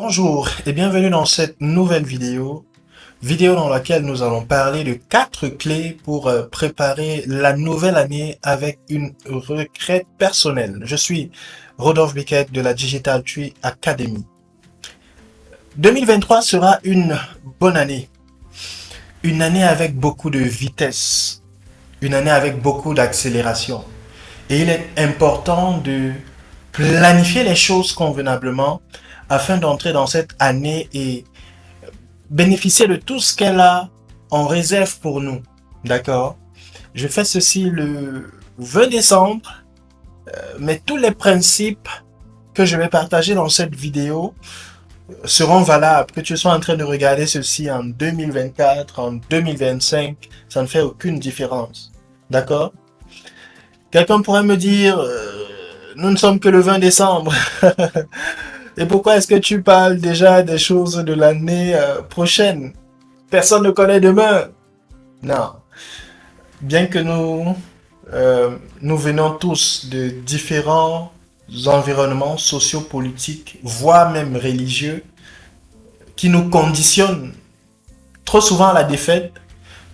Bonjour et bienvenue dans cette nouvelle vidéo dans laquelle nous allons parler de 4 clés pour préparer la nouvelle année avec une retraite personnelle. Je suis Rodolphe Biquet de la Digital Tree Academy. 2023 sera une bonne année, une année avec beaucoup de vitesse, une année avec beaucoup d'accélération. Et il est important de planifier les choses convenablement afin d'entrer dans cette année et bénéficier de tout ce qu'elle a en réserve pour nous. D'accord? Je fais ceci le 20 décembre, mais tous les principes que je vais partager dans cette vidéo seront valables. Que tu sois en train de regarder ceci en 2024, en 2025, ça ne fait aucune différence. D'accord? Quelqu'un pourrait me dire, nous ne sommes que le 20 décembre. Et pourquoi est-ce que tu parles déjà des choses de l'année prochaine? Personne ne connaît demain. Non. Bien que nous venons tous de différents environnements sociopolitiques, voire même religieux, qui nous conditionnent trop souvent à la défaite,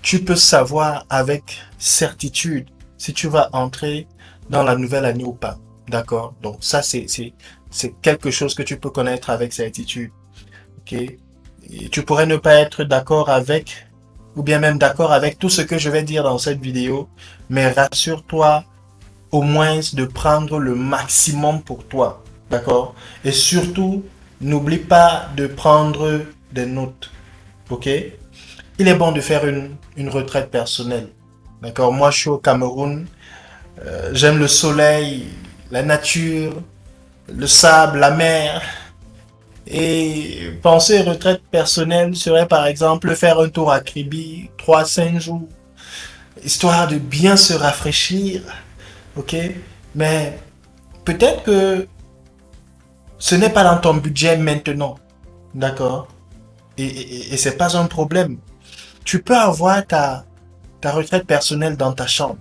tu peux savoir avec certitude si tu vas entrer dans la nouvelle année ou pas. D'accord? Donc ça, c'est quelque chose que tu peux connaître avec certitude. Ok? Et tu pourrais ne pas être d'accord avec, ou bien même d'accord avec tout ce que je vais dire dans cette vidéo, mais rassure-toi au moins de prendre le maximum pour toi. D'accord? Et surtout, n'oublie pas de prendre des notes. Ok? Il est bon de faire une retraite personnelle. D'accord? Moi, je suis au Cameroun. J'aime le soleil, la nature, le sable, la mer. Et penser retraite personnelle serait par exemple faire un tour à Kribi, 3-5 jours, histoire de bien se rafraîchir. Ok? Mais peut-être que ce n'est pas dans ton budget maintenant. D'accord? Et c'est pas un problème. Tu peux avoir ta retraite personnelle dans ta chambre.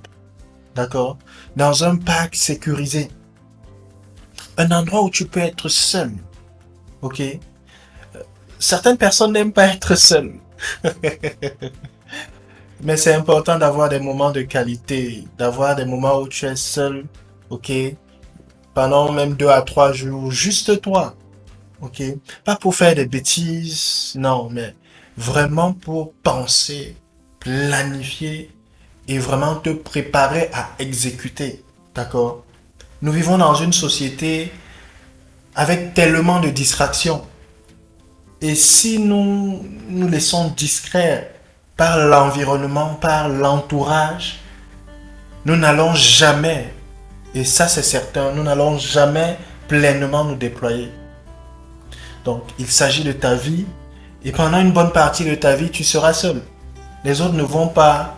D'accord? Dans un parc sécurisé. Un endroit où tu peux être seul. Ok? Certaines personnes n'aiment pas être seules. Mais c'est important d'avoir des moments de qualité. D'avoir des moments où tu es seul. Ok? Pendant même 2 à 3 jours. Juste toi. Ok? Pas pour faire des bêtises. Non, mais vraiment pour penser, planifier et vraiment te préparer à exécuter. D'accord? Nous vivons dans une société avec tellement de distractions. Et si nous nous laissons distraire par l'environnement, par l'entourage, nous n'allons jamais, et ça c'est certain, nous n'allons jamais pleinement nous déployer. Donc il s'agit de ta vie, et pendant une bonne partie de ta vie, tu seras seul. Les autres ne vont pas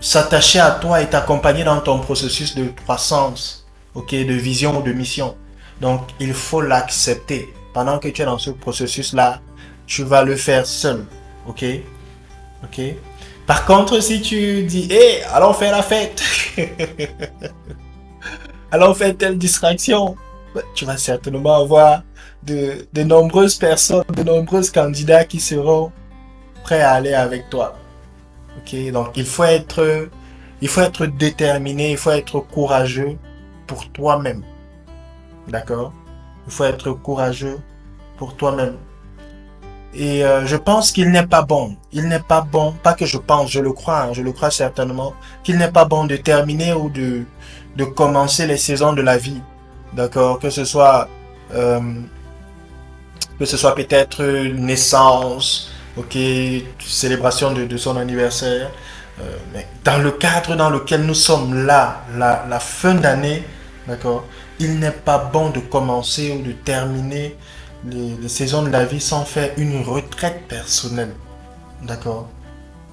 s'attacher à toi et t'accompagner dans ton processus de croissance, ok, de vision ou de mission. Donc, il faut l'accepter. Pendant que tu es dans ce processus-là, tu vas le faire seul, ok, ok. Par contre, si tu dis, hé, allons faire la fête, allons faire telle distraction, tu vas certainement avoir de nombreuses personnes, de nombreux candidats qui seront prêts à aller avec toi. Ok, donc il faut être déterminé, il faut être courageux pour toi-même. D'accord? Il faut être courageux pour toi-même. Et je pense qu'il n'est pas bon. Il n'est pas bon, pas que je pense, je le crois, hein, je le crois certainement, qu'il n'est pas bon de terminer ou de commencer les saisons de la vie. D'accord? Euh, que ce soit peut-être naissance, ok, célébration de son anniversaire. Mais dans le cadre dans lequel nous sommes là, la fin d'année, d'accord, il n'est pas bon de commencer ou de terminer les saisons de la vie sans faire une retraite personnelle, d'accord,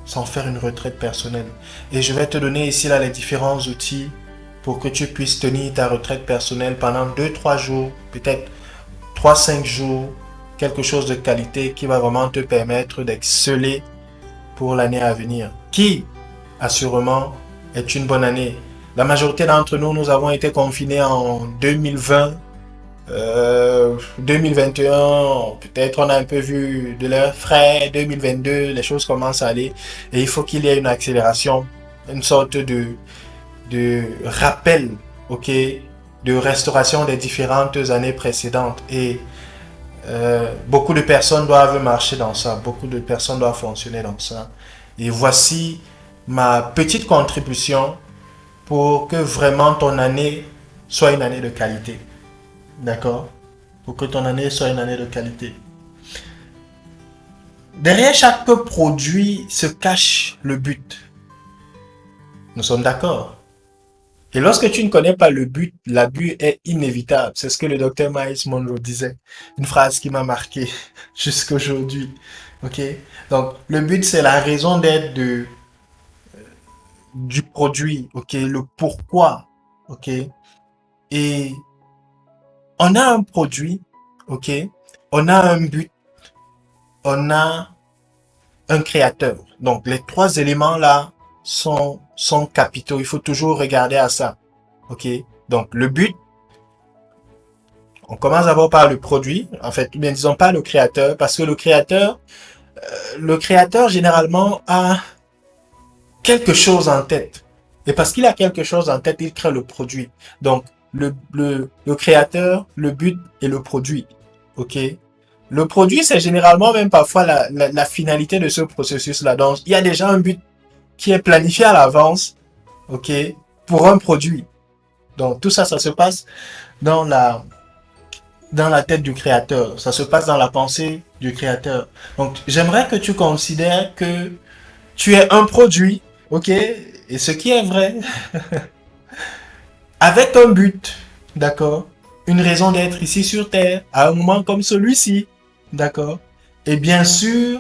sans faire une retraite personnelle. Et je vais te donner ici là les différents outils pour que tu puisses tenir ta retraite personnelle pendant 2-3 jours, peut-être 3-5 jours, quelque chose de qualité qui va vraiment te permettre d'exceller pour l'année à venir, qui assurément est une bonne année. La majorité d'entre nous, nous avons été confinés en 2020 2021, peut-être on a un peu vu de l'air frais. 2022, les choses commencent à aller. Et il faut qu'il y ait une accélération, une sorte de rappel, ok, de restauration des différentes années précédentes. Et beaucoup de personnes doivent marcher dans ça, beaucoup de personnes doivent fonctionner dans ça. Et voici ma petite contribution pour que vraiment ton année soit une année de qualité. D'accord? Pour que ton année soit une année de qualité. Derrière chaque produit se cache le but. Nous sommes d'accord? Et lorsque tu ne connais pas le but, l'abus est inévitable. C'est ce que le docteur Miles Monroe disait. Une phrase qui m'a marqué jusqu'aujourd'hui. Ok? Donc, le but, c'est la raison d'être du produit. Ok? Le pourquoi. Ok? Et on a un produit. Ok? On a un but. On a un créateur. Donc, les trois éléments là sont capitaux. Il faut toujours regarder à ça. Ok? Donc, le but, on commence d'abord par le produit, en fait, bien disons pas le créateur, parce que le créateur généralement a quelque chose en tête. Et parce qu'il a quelque chose en tête, il crée le produit. Donc, le créateur, le but et le produit. OK? Le produit, c'est généralement même parfois la finalité de ce processus-là. Donc, il y a déjà un but qui est planifié à l'avance, OK, pour un produit. Donc, tout ça, ça se passe dans la tête du créateur. Ça se passe dans la pensée du créateur. Donc, j'aimerais que tu considères que tu es un produit, ok? Et ce qui est vrai, avec un but, d'accord? Une raison d'être ici sur Terre, à un moment comme celui-ci, d'accord? Et bien sûr,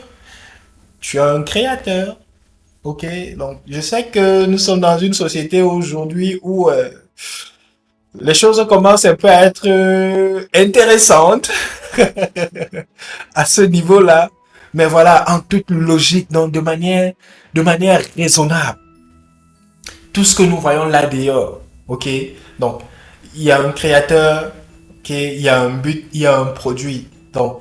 tu es un créateur, ok? Donc, je sais que nous sommes dans une société aujourd'hui où les choses commencent un peu à être intéressantes à ce niveau-là. Mais voilà, en toute logique, donc de manière raisonnable. Tout ce que nous voyons là dehors, ok? Donc, il y a un créateur, ok? Il y a un but, il y a un produit. Donc,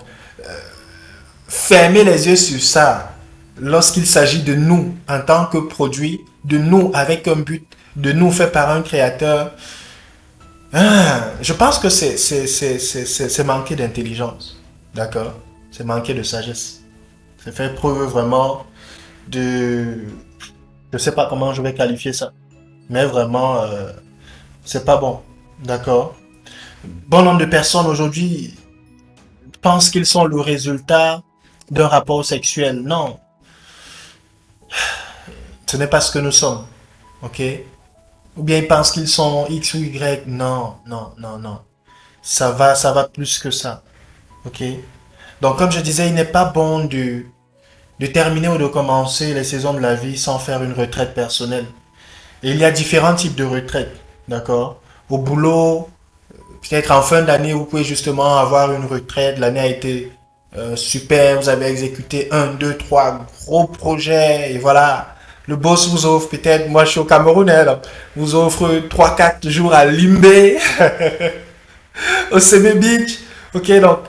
fermez les yeux sur ça lorsqu'il s'agit de nous en tant que produit, de nous avec un but, de nous fait par un créateur. Je pense que c'est manquer d'intelligence. D'accord? C'est manquer de sagesse. C'est faire preuve vraiment de... Je sais pas comment je vais qualifier ça. Mais vraiment, c'est pas bon. D'accord? Bon nombre de personnes aujourd'hui pensent qu'ils sont le résultat d'un rapport sexuel. Non, ce n'est pas ce que nous sommes. Ok? Ou bien ils pensent qu'ils sont X ou Y. Non, non, non, non. Ça va plus que ça. Ok? Donc, comme je disais, il n'est pas bon de terminer ou de commencer les saisons de la vie sans faire une retraite personnelle. Et il y a différents types de retraites, d'accord? Au boulot, peut-être en fin d'année, vous pouvez justement avoir une retraite. L'année a été super, vous avez exécuté un, deux, trois gros projets et voilà. Le boss vous offre peut-être, moi je suis au Cameroun, hein, vous offre trois, quatre jours à Limbe, au Seme Beach. Ok, donc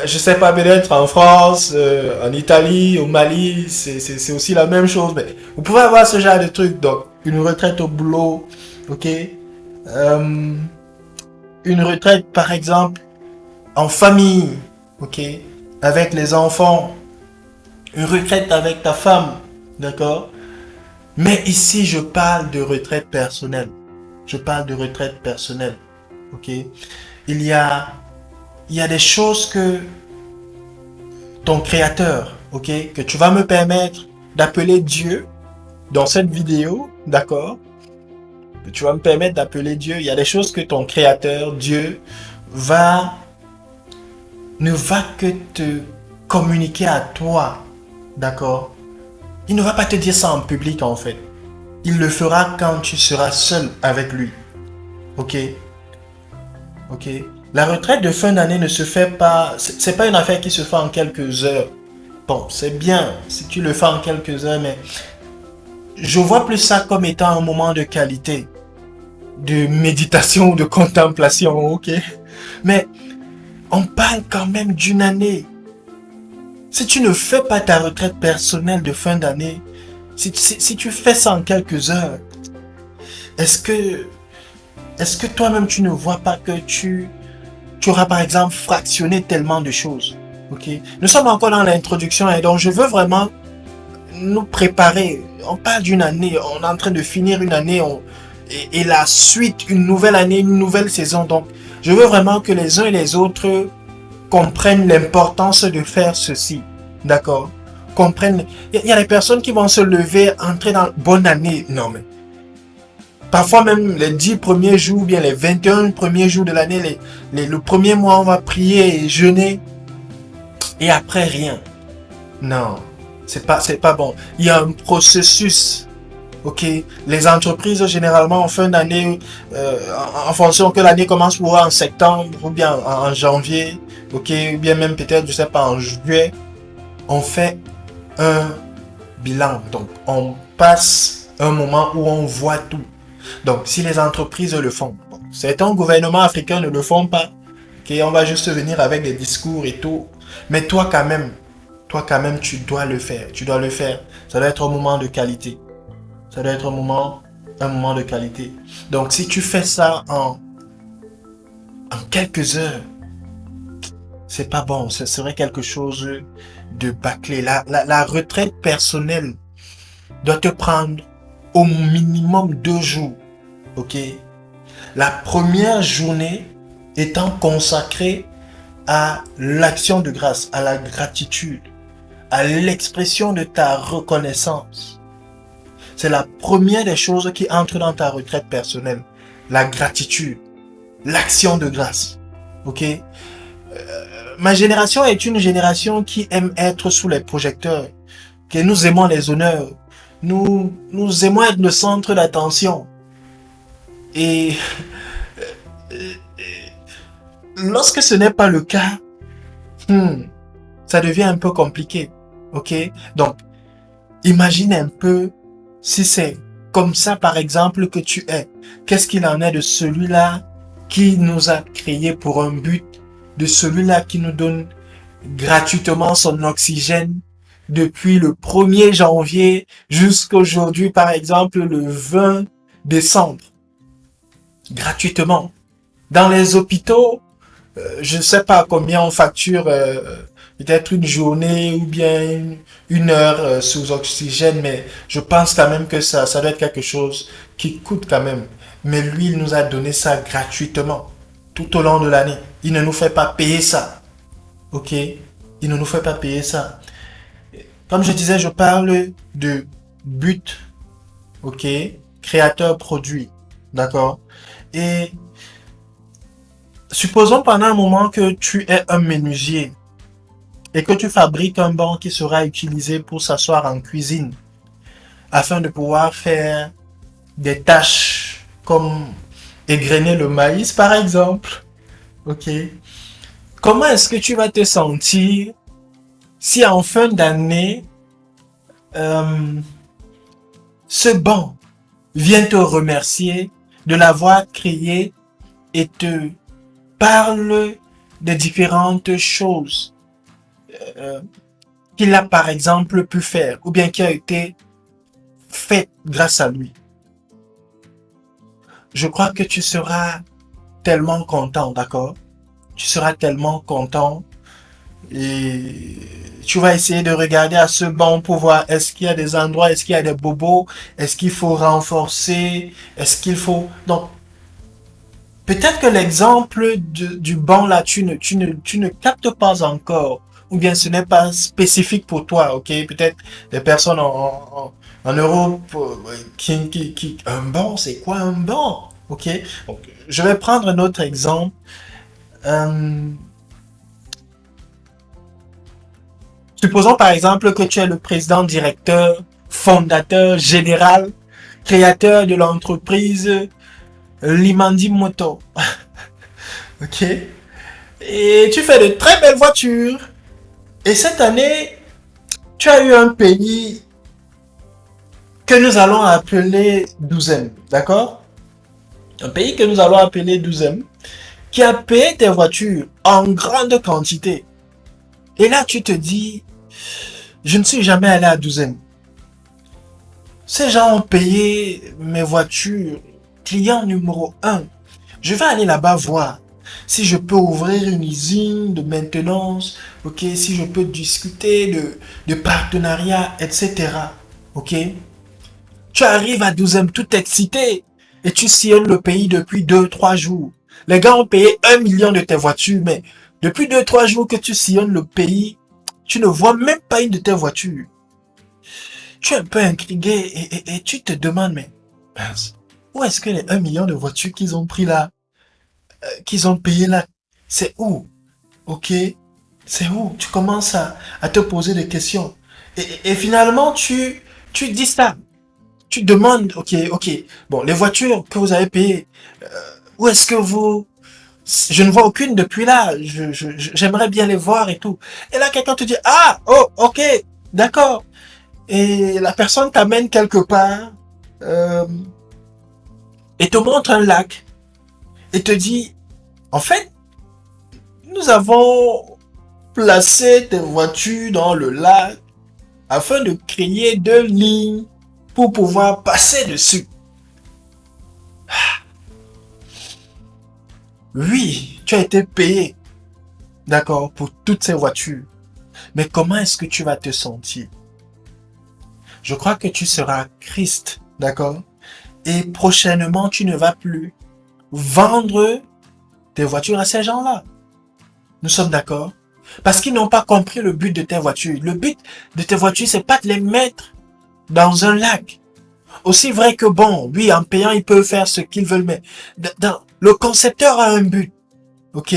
je sais pas, peut-être en France, en Italie, au Mali, c'est aussi la même chose. Mais vous pouvez avoir ce genre de truc. Donc, une retraite au boulot, ok. Une retraite, par exemple, en famille, ok. Avec les enfants. Une retraite avec ta femme, d'accord. Mais ici, je parle de retraite personnelle. Je parle de retraite personnelle, ok. Il y a, il y a des choses que ton créateur, ok, que tu vas me permettre d'appeler Dieu dans cette vidéo, d'accord, que tu vas me permettre d'appeler Dieu. Il y a des choses que ton créateur, Dieu, va, ne va que te communiquer à toi, d'accord. Il ne va pas te dire ça en public en fait. Il le fera quand tu seras seul avec lui, ok, ok. La retraite de fin d'année ne se fait pas, c'est pas une affaire qui se fait en quelques heures. Bon, c'est bien si tu le fais en quelques heures, mais je vois plus ça comme étant un moment de qualité, de méditation ou de contemplation, ok? Mais On parle quand même d'une année. Si tu ne fais pas ta retraite personnelle de fin d'année, si tu fais ça en quelques heures, est-ce que, est-ce que toi-même tu ne vois pas que tu auras par exemple fractionné tellement de choses? Ok? Nous sommes encore dans l'introduction et donc je veux vraiment nous préparer. On parle d'une année, on est en train de finir une année et la suite, une nouvelle année, une nouvelle saison. Donc, je veux vraiment que les uns et les autres comprennent l'importance de faire ceci. D'accord? Comprennent. Il y a des personnes qui vont se lever, entrer dans bonne année. Non, mais parfois même les 10 premiers jours, bien les 21 premiers jours de l'année, le premier mois, on va prier et jeûner et après rien. Non, c'est pas bon. Il y a un processus. Ok, les entreprises généralement en fin d'année, en fonction que l'année commence pour eux en septembre ou bien en janvier, ok, ou bien même peut-être, je sais pas, en juillet, on fait un bilan. Donc, on passe un moment où on voit tout. Donc, si les entreprises le font, bon, certains gouvernements africains ne le font pas, ok, on va juste venir avec des discours et tout. Mais toi quand même, tu dois le faire. Tu dois le faire. Ça doit être un moment de qualité. Ça doit être un moment de qualité. Donc, si tu fais ça en quelques heures, c'est pas bon. Ce serait quelque chose de bâclé. La retraite personnelle doit te prendre au minimum 2 jours. Ok? La première journée étant consacrée à l'action de grâce, à la gratitude, à l'expression de ta reconnaissance. C'est la première des choses qui entre dans ta retraite personnelle. La gratitude, l'action de grâce. Ok? Ma génération est une génération qui aime être sous les projecteurs. Que nous aimons les honneurs. Nous aimons être le centre d'attention. Et lorsque ce n'est pas le cas, ça devient un peu compliqué. Ok? Donc, imagine un peu si c'est comme ça, par exemple, que tu es. Qu'est-ce qu'il en est de celui-là qui nous a créés pour un but, de celui-là qui nous donne gratuitement son oxygène depuis le 1er janvier jusqu'aujourd'hui, par exemple, le 20 décembre. Gratuitement. Dans les hôpitaux, je ne sais pas combien on facture peut-être une journée ou bien une heure sous oxygène, mais je pense quand même que ça doit être quelque chose qui coûte quand même. Mais lui, il nous a donné ça gratuitement tout au long de l'année. Il ne nous fait pas payer ça. Ok? Il ne nous fait pas payer ça. Comme je disais, je parle de but. Ok? Créateur produit. D'accord? Et supposons pendant un moment que tu es un menuisier et que tu fabriques un banc qui sera utilisé pour s'asseoir en cuisine afin de pouvoir faire des tâches comme égrener le maïs par exemple. Ok. Comment est-ce que tu vas te sentir si en fin d'année, euh, ce banc vient te remercier de l'avoir créé et te parle de différentes choses qu'il a par exemple pu faire ou bien qui a été fait grâce à lui. Je crois que tu seras tellement content, d'accord? Tu seras tellement content et tu vas essayer de regarder à ce banc pour voir est-ce qu'il y a des endroits, est-ce qu'il y a des bobos, est-ce qu'il faut renforcer, est-ce qu'il faut... Donc, peut-être que l'exemple du banc là, tu ne captes pas encore. Ou bien ce n'est pas spécifique pour toi, ok? Peut-être des personnes en Europe un banc, c'est quoi un banc? Ok? Donc, je vais prendre un autre exemple. Euh, Supposons par exemple que tu es le président, directeur, fondateur, général, créateur de l'entreprise Limandi Moto. Ok? Et tu fais de très belles voitures. Et cette année, tu as eu un pays que nous allons appeler 12e. D'accord? Un pays que nous allons appeler 12e. qui a payé tes voitures en grande quantité. Et là, tu te dis, je ne suis jamais allé à Douzième. Ces gens ont payé mes voitures. Client numéro un. Je vais aller là-bas voir si je peux ouvrir une usine de maintenance, ok, si je peux discuter de partenariat, etc. Ok. Tu arrives à Douzième tout excité et tu sillonnes le pays depuis 2, 3 jours. Les gars ont payé 1 million de tes voitures, mais depuis 2, 3 jours que tu sillonnes le pays, tu ne vois même pas une de tes voitures. Tu es un peu intrigué et tu te demandes, mais mince, où est-ce que les 1 million de voitures qu'ils ont pris là, qu'ils ont payé là, c'est où? Ok? C'est où? Tu commences à te poser des questions. Et finalement, tu dis ça. Tu demandes, ok, bon, les voitures que vous avez payées, où est-ce que vous... Je ne vois aucune depuis là, j'aimerais bien les voir et tout. Et là, quelqu'un te dit, ah, oh, ok, d'accord. Et la personne t'amène quelque part euh, et te montre un lac et te dit, en fait, nous avons placé tes voitures dans le lac afin de créer 2 lignes pour pouvoir passer dessus. Oui, tu as été payé, d'accord, pour toutes ces voitures. Mais comment est-ce que tu vas te sentir? Je crois que tu seras Christ, d'accord? Et prochainement, tu ne vas plus vendre tes voitures à ces gens-là. Nous sommes d'accord? Parce qu'ils n'ont pas compris le but de tes voitures. Le but de tes voitures, c'est pas de les mettre dans un lac. Aussi vrai que bon, oui, en payant, ils peuvent faire ce qu'ils veulent, mais le concepteur a un but, ok?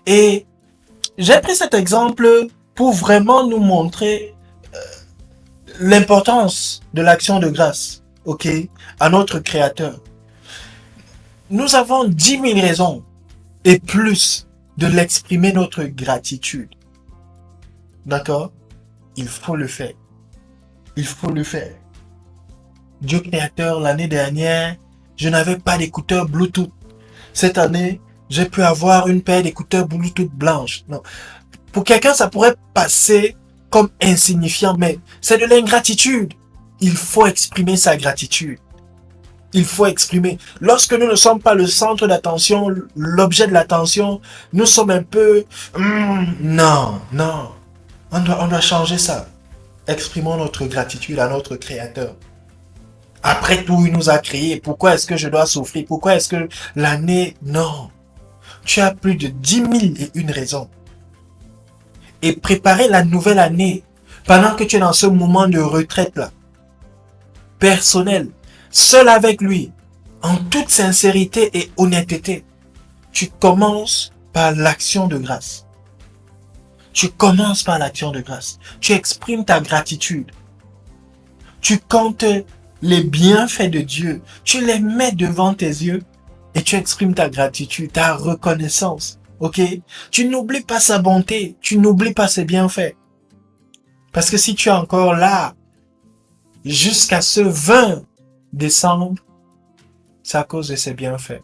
Et j'ai pris cet exemple pour vraiment nous montrer l'importance de l'action de grâce, ok, à notre Créateur. Nous avons 10 000 raisons et plus de l'exprimer notre gratitude. D'accord? Il faut le faire. Il faut le faire. Dieu créateur, l'année dernière, je n'avais pas d'écouteurs Bluetooth. Cette année, j'ai pu avoir une paire d'écouteurs Bluetooth blanche. Non. Pour quelqu'un, ça pourrait passer comme insignifiant, mais c'est de l'ingratitude. Il faut exprimer sa gratitude. Il faut exprimer. Lorsque nous ne sommes pas le centre d'attention, l'objet de l'attention, nous sommes un peu... non, non. On doit changer ça. Exprimons notre gratitude à notre Créateur. Après tout, il nous a créés. Pourquoi est-ce que je dois souffrir? Pourquoi est-ce que l'année... Non. Tu as plus de 10 001 raisons. Et préparer la nouvelle année pendant que tu es dans ce moment de retraite là, personnel, seul avec lui, en toute sincérité et honnêteté, tu commences par l'action de grâce. Tu commences par l'action de grâce. Tu exprimes ta gratitude. Tu comptes les bienfaits de Dieu. Tu les mets devant tes yeux et tu exprimes ta gratitude, ta reconnaissance. Ok? Tu n'oublies pas sa bonté. Tu n'oublies pas ses bienfaits. Parce que si tu es encore là, jusqu'à ce 20 décembre, c'est à cause de ses bienfaits.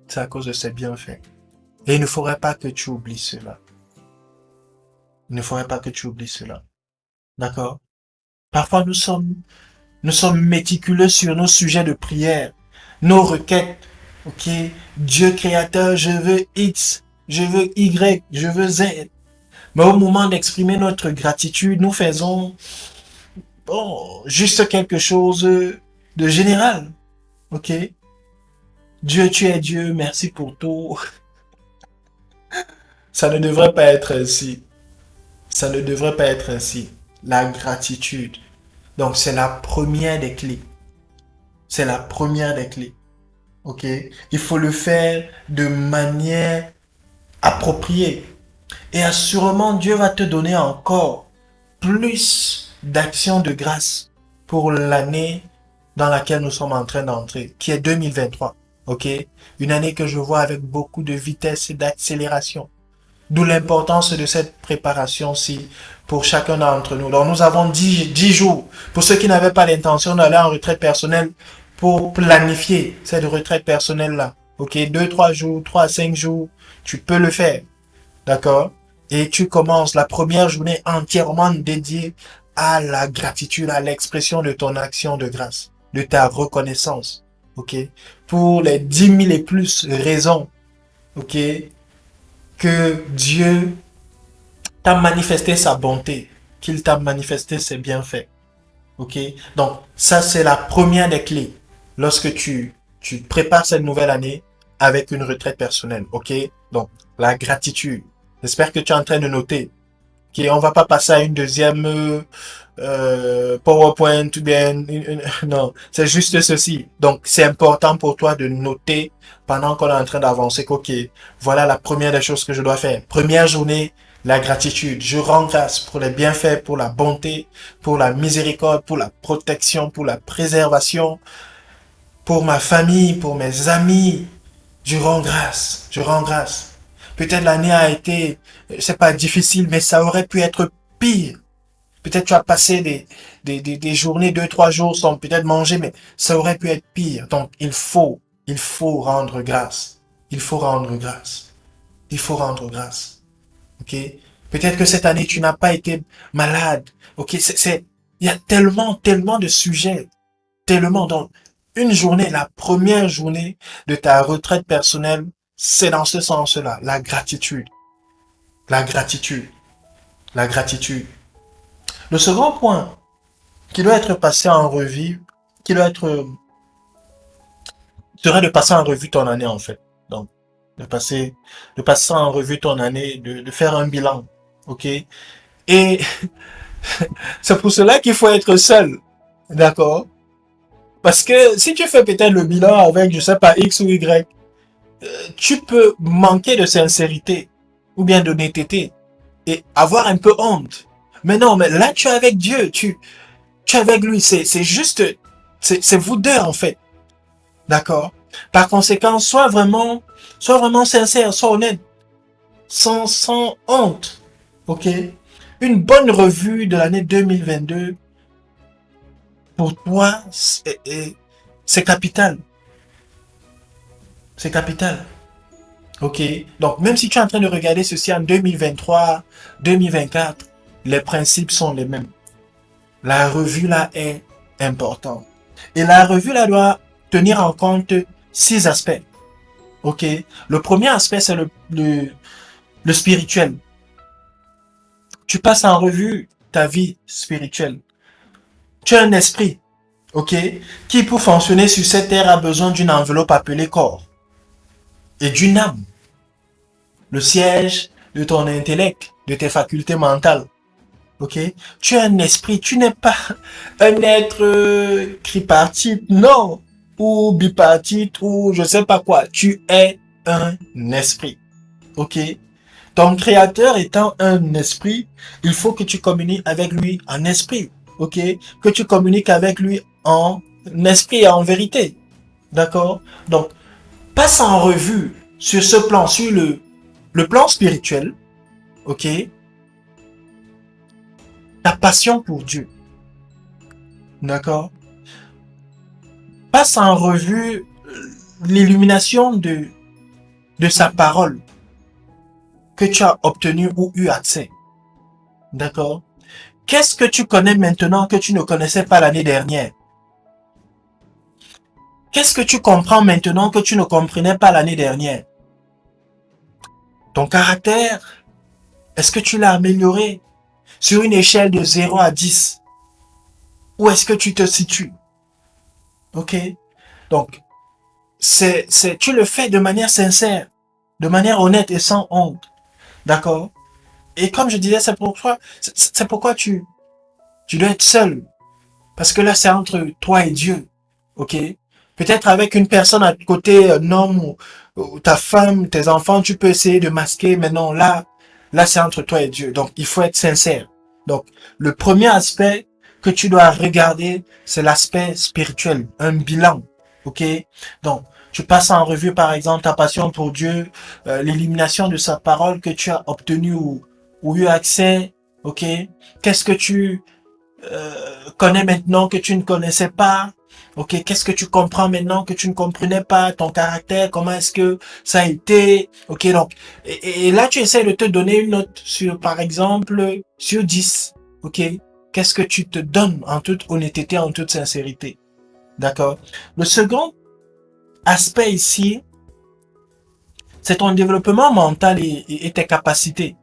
C'est à cause de ses bienfaits. Et il ne faudrait pas que tu oublies cela. Il ne faudrait pas que tu oublies cela. D'accord? Parfois, nous sommes méticuleux sur nos sujets de prière, nos requêtes. Ok? Dieu créateur, je veux X, je veux Y, je veux Z. Mais au moment d'exprimer notre gratitude, nous faisons, bon, juste quelque chose de général. Ok? Dieu, tu es Dieu, merci pour tout. Ça ne devrait pas être ainsi. Ça ne devrait pas être ainsi. La gratitude. Donc, c'est la première des clés. C'est la première des clés. Ok? Il faut le faire de manière appropriée. Et assurément, Dieu va te donner encore plus d'actions de grâce pour l'année dans laquelle nous sommes en train d'entrer, qui est 2023. Ok? Une année que je vois avec beaucoup de vitesse et d'accélération. D'où l'importance de cette préparation-ci pour chacun d'entre nous. Donc nous avons 10 jours. Pour ceux qui n'avaient pas l'intention d'aller en retraite personnelle, pour planifier cette retraite personnelle-là. ok, 2, 3 jours, 3 à 5 jours, tu peux le faire, d'accord? Et tu commences la première journée entièrement dédiée à la gratitude, à l'expression de ton action de grâce, de ta reconnaissance, ok? Pour les 10 000 et plus raisons, ok, que Dieu t'a manifesté sa bonté, qu'il t'a manifesté ses bienfaits. Ok? Donc, ça, c'est la première des clés lorsque tu prépares cette nouvelle année avec une retraite personnelle. Ok? Donc, la gratitude. J'espère que tu es en train de noter. Ok? On va pas passer à une deuxième PowerPoint ou bien non, c'est juste ceci. Donc, c'est important pour toi de noter pendant qu'on est en train d'avancer que, ok, voilà la première des choses que je dois faire. Première journée, la gratitude. Je rends grâce pour les bienfaits, pour la bonté, pour la miséricorde, pour la protection, pour la préservation, pour ma famille, pour mes amis. Je rends grâce. Je rends grâce. Peut-être l'année a été, c'est pas difficile, mais ça aurait pu être pire. Peut-être tu as passé des journées, 2, 3 jours sans peut-être manger, mais ça aurait pu être pire. Donc, il faut rendre grâce. Il faut rendre grâce. Il faut rendre grâce. Ok? Peut-être que cette année, tu n'as pas été malade. Ok? Il y a tellement, tellement de sujets. Tellement. Donc, une journée, la première journée de ta retraite personnelle, c'est dans ce sens-là. La gratitude. La gratitude. La gratitude. Le second point qui doit être passé en revue, qui doit être, serait de passer en revue ton année, en fait. Donc, de passer en revue ton année, de faire un bilan. Ok? Et c'est pour cela qu'il faut être seul. D'accord? Parce que si tu fais peut-être le bilan avec, je sais pas, X ou Y, tu peux manquer de sincérité ou bien d'honnêteté et avoir un peu honte. Mais non, mais là, tu es avec Dieu, tu es avec lui. C'est juste, c'est vous deux, en fait. D'accord? Par conséquent, sois vraiment sincère, sois honnête, sans honte. Ok? Une bonne revue de l'année 2022, pour toi, c'est capital. C'est capital. Ok? Donc, même si tu es en train de regarder ceci en 2023, 2024, les principes sont les mêmes. La revue là est importante. Et la revue là doit tenir en compte 6 aspects. Ok? Le premier aspect, c'est le spirituel. Tu passes en revue ta vie spirituelle. Tu as un esprit, ok, qui pour fonctionner sur cette terre a besoin d'une enveloppe appelée corps et d'une âme, le siège de ton intellect, de tes facultés mentales. Ok? Tu as un esprit, tu n'es pas un être tripartite, non, ou bipartite, ou je sais pas quoi. Tu es un esprit. Ok? Ton créateur étant un esprit, il faut que tu communiques avec lui en esprit. Ok? Que tu communiques avec lui en esprit et en vérité. D'accord? Donc, passe en revue sur ce plan, sur le plan spirituel. Ok? Ta passion pour Dieu. D'accord? Passe en revue l'illumination de sa parole que tu as obtenue ou eu accès. D'accord? Qu'est-ce que tu connais maintenant que tu ne connaissais pas l'année dernière? Qu'est-ce que tu comprends maintenant que tu ne comprenais pas l'année dernière? Ton caractère, est-ce que tu l'as amélioré sur une échelle de 0 à 10? Où est-ce que tu te situes? Ok? Donc, tu le fais de manière sincère, de manière honnête et sans honte. D'accord? Et comme je disais, c'est pourquoi tu dois être seul. Parce que là, c'est entre toi et Dieu. Ok? Peut-être avec une personne à côté, un homme ou ta femme, tes enfants, tu peux essayer de masquer, mais non, là, c'est entre toi et Dieu. Donc, il faut être sincère. Donc, le premier aspect que tu dois regarder, c'est l'aspect spirituel, un bilan. Ok? Donc, tu passes en revue, par exemple, ta passion pour Dieu, l'élimination de sa parole que tu as obtenue ou eu accès. Ok? Qu'est-ce que tu connais maintenant que tu ne connaissais pas? Ok, qu'est-ce que tu comprends maintenant que tu ne comprenais pas, ton caractère, comment est-ce que ça a été? Ok, donc, et là, tu essaies de te donner une note sur, par exemple, sur 10. Ok, qu'est-ce que tu te donnes en toute honnêteté, en toute sincérité? D'accord? Le second aspect ici, c'est ton développement mental et tes capacités.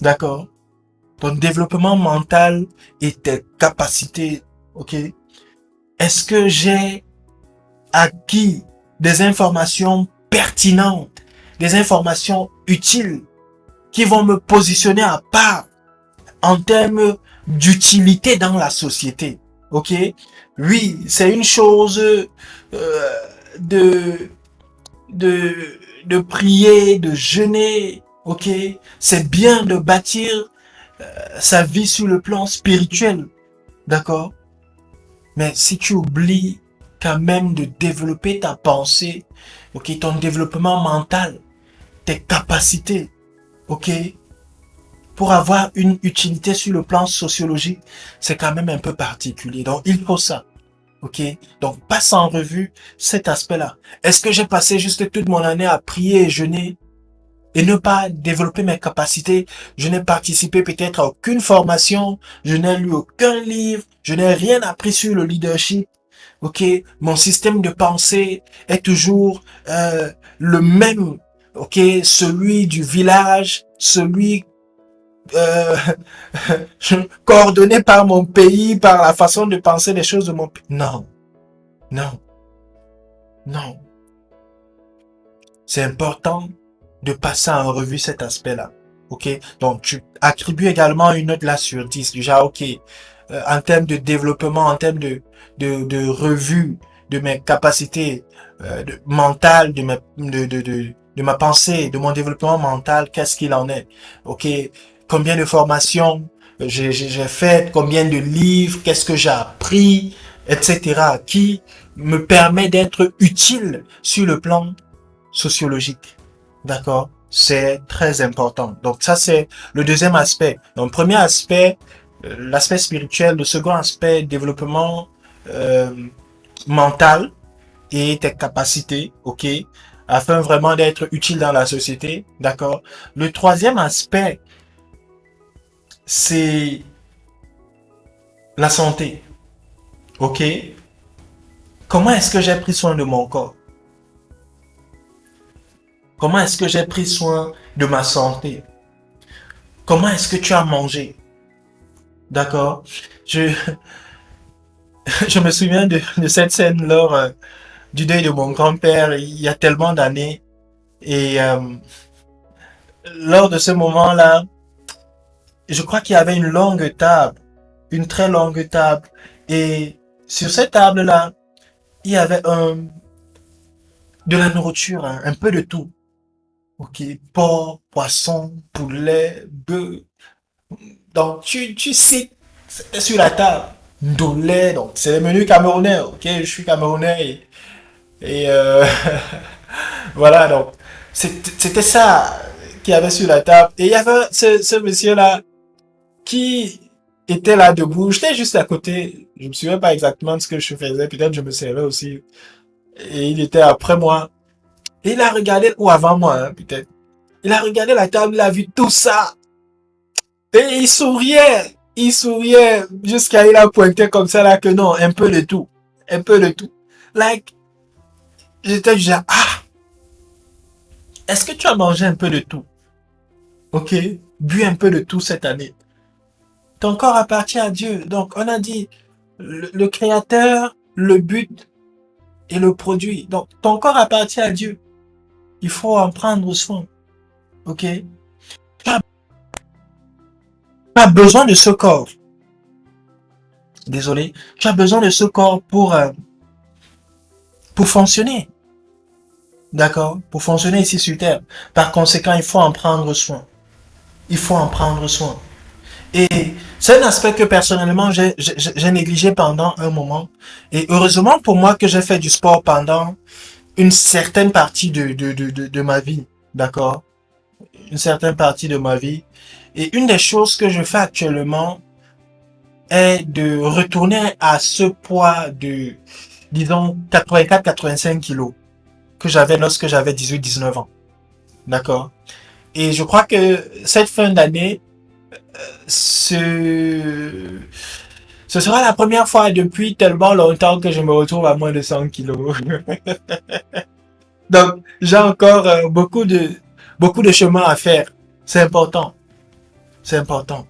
D'accord? Ton développement mental et tes capacités. Ok? Est-ce que j'ai acquis des informations pertinentes, des informations utiles qui vont me positionner à part en termes d'utilité dans la société? Ok? Oui, c'est une chose de, de, de prier, de jeûner. Ok? C'est bien de bâtir sa vie sur le plan spirituel. D'accord? Mais si tu oublies quand même de développer ta pensée, ok, ton développement mental, tes capacités, ok, pour avoir une utilité sur le plan sociologique, c'est quand même un peu particulier. Donc, il faut ça. Ok? Donc, passe en revue cet aspect-là. Est-ce que j'ai passé juste toute mon année à prier et jeûner et ne pas développer mes capacités? Je n'ai participé peut-être à aucune formation, je n'ai lu aucun livre, je n'ai rien appris sur le leadership. Ok, mon système de pensée est toujours le même. Ok, celui du village, celui euh, coordonné par mon pays, par la façon de penser les choses de mon pays. Non, non, non. C'est important de passer en revue cet aspect-là. Ok, donc tu attribues également une note là sur 10. Déjà, ok, en termes de développement, en termes de revue de mes capacités mentales, de ma pensée, de mon développement mental, qu'est-ce qu'il en est? Ok, combien de formations j'ai fait, combien de livres, qu'est-ce que j'ai appris, etc. qui me permet d'être utile sur le plan sociologique. D'accord? C'est très important. Donc ça, c'est le deuxième aspect. Donc, premier aspect, l'aspect spirituel. Le second aspect, développement euh, mental et tes capacités, ok? Afin vraiment d'être utile dans la société. D'accord? Le troisième aspect, c'est la santé. Ok? Comment est-ce que j'ai pris soin de mon corps? Comment est-ce que j'ai pris soin de ma santé? Comment est-ce que tu as mangé? D'accord? Je, je me souviens de cette scène lors du deuil de mon grand-père il y a tellement d'années. Et lors de ce moment-là, je crois qu'il y avait une longue table, une très longue table. Et sur cette table-là, il y avait de la nourriture, hein, un peu de tout. Ok, porc, poisson, poulet, bœuf. Donc tu sais, c'était sur la table. Ndolé, donc c'est le menu camerounais. Ok, je suis camerounais et voilà, donc c'était ça qu'il y avait sur la table. Et il y avait ce monsieur-là qui était là debout. J'étais juste à côté. Je me souviens pas exactement de ce que je faisais. Peut-être je me servais aussi. Et il était après moi. Et il a regardé, ou avant moi, hein, peut-être. Il a regardé la table, il a vu tout ça. Et il souriait. Il souriait jusqu'à il a pointé comme ça là que non, un peu de tout. Un peu de tout. Like, j'étais déjà, ah, est-ce que tu as mangé un peu de tout? Ok, bu un peu de tout cette année. Ton corps appartient à Dieu. Donc, on a dit le créateur, le but et le produit. Donc, ton corps appartient à Dieu. Il faut en prendre soin. Ok? Tu as besoin de ce corps. Désolé. Tu as besoin de ce corps pour fonctionner. D'accord? Pour fonctionner ici sur Terre. Par conséquent, il faut en prendre soin. Il faut en prendre soin. Et c'est un aspect que personnellement j'ai négligé pendant un moment. Et heureusement pour moi que j'ai fait du sport pendant une certaine partie de ma vie. D'accord? Une certaine partie de ma vie. Et une des choses que je fais actuellement, est de retourner à ce poids de, disons, 84-85 kilos que j'avais lorsque j'avais 18-19 ans. D'accord? Et je crois que cette fin d'année, ce, ce sera la première fois depuis tellement longtemps que je me retrouve à moins de 100 kilos. Donc, j'ai encore beaucoup de chemin à faire. C'est important. C'est important.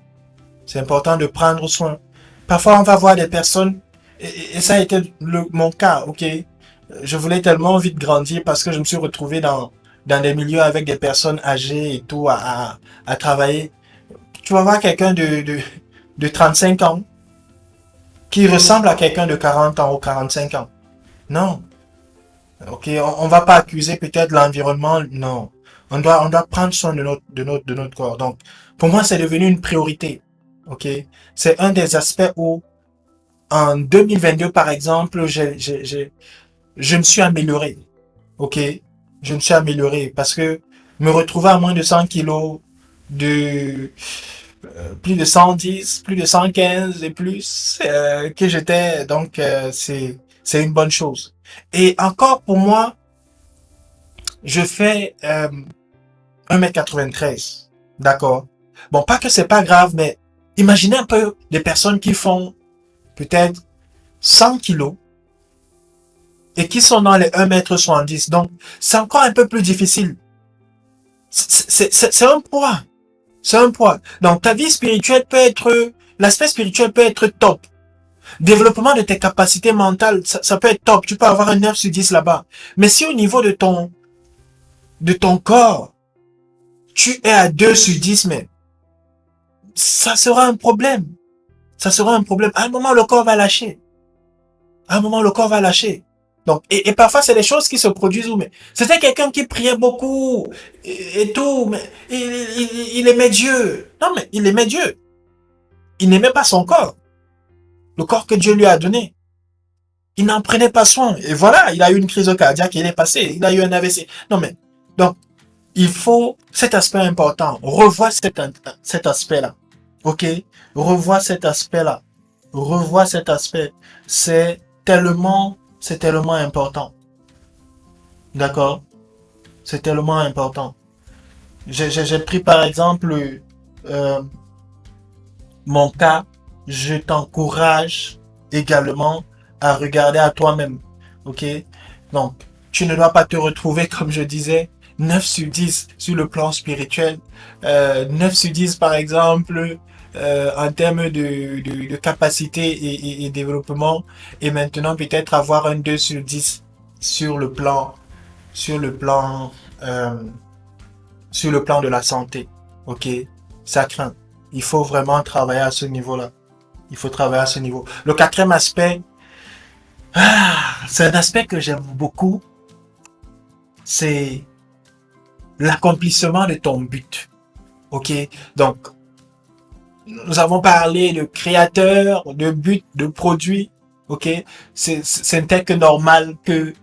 C'est important de prendre soin. Parfois, on va voir des personnes, et ça a été mon cas, ok? Je voulais tellement vite grandir parce que je me suis retrouvé dans des milieux avec des personnes âgées et tout, à travailler. Tu vas voir quelqu'un de 35 ans qui ressemble à quelqu'un de 40 ans ou 45 ans. Non. Ok, on va pas accuser peut-être l'environnement, non. On doit prendre soin de notre corps. Donc, pour moi, c'est devenu une priorité. Ok, c'est un des aspects où, en 2022, par exemple, je me suis amélioré. Ok, je me suis amélioré parce que me retrouver à moins de 100 kilos, de plus de 110, plus de 115 et plus que j'étais, donc c'est une bonne chose. Et encore pour moi, je fais 1m93. D'accord. Bon, pas que c'est pas grave, mais imaginez un peu des personnes qui font peut-être 100 kilos et qui sont dans les 1m70. Donc, c'est encore un peu plus difficile. C'est un poids. C'est un poids. Donc, ta vie spirituelle peut être, l'aspect spirituel peut être top. Développement de tes capacités mentales, ça peut être top. Tu peux avoir un 9 sur 10 là-bas. Mais si au niveau de ton corps, tu es à 2 sur 10, mais ça sera un problème. Ça sera un problème. À un moment, le corps va lâcher. À un moment, le corps va lâcher. Donc, et parfois, c'est des choses qui se produisent où, mais c'était quelqu'un qui priait beaucoup et tout, mais il aimait Dieu. Non, mais il aimait Dieu. Il n'aimait pas son corps. Le corps que Dieu lui a donné. Il n'en prenait pas soin. Et voilà, il a eu une crise cardiaque, il est passé. Il a eu un AVC. Non, mais, donc, il faut cet aspect important. Revois cet aspect-là. Ok? Revois cet aspect-là. Revois cet aspect. C'est tellement important. D'accord? C'est tellement important. J'ai pris par exemple euh, mon cas. Je t'encourage également à regarder à toi-même. Ok? Donc, tu ne dois pas te retrouver, comme je disais, 9 sur 10 sur le plan spirituel, 9 sur 10 par exemple en termes de capacité et développement, et maintenant peut-être avoir un 2 sur 10 sur le plan, sur le plan, euh, sur le plan de la santé. Ok? Ça craint. Il faut vraiment travailler à ce niveau-là. Il faut travailler à ce niveau. Le quatrième aspect, c'est un aspect que j'aime beaucoup, c'est l'accomplissement de ton but. Ok? Donc, nous avons parlé de créateur, de but, de produit. Ok? C'est un tel que normal que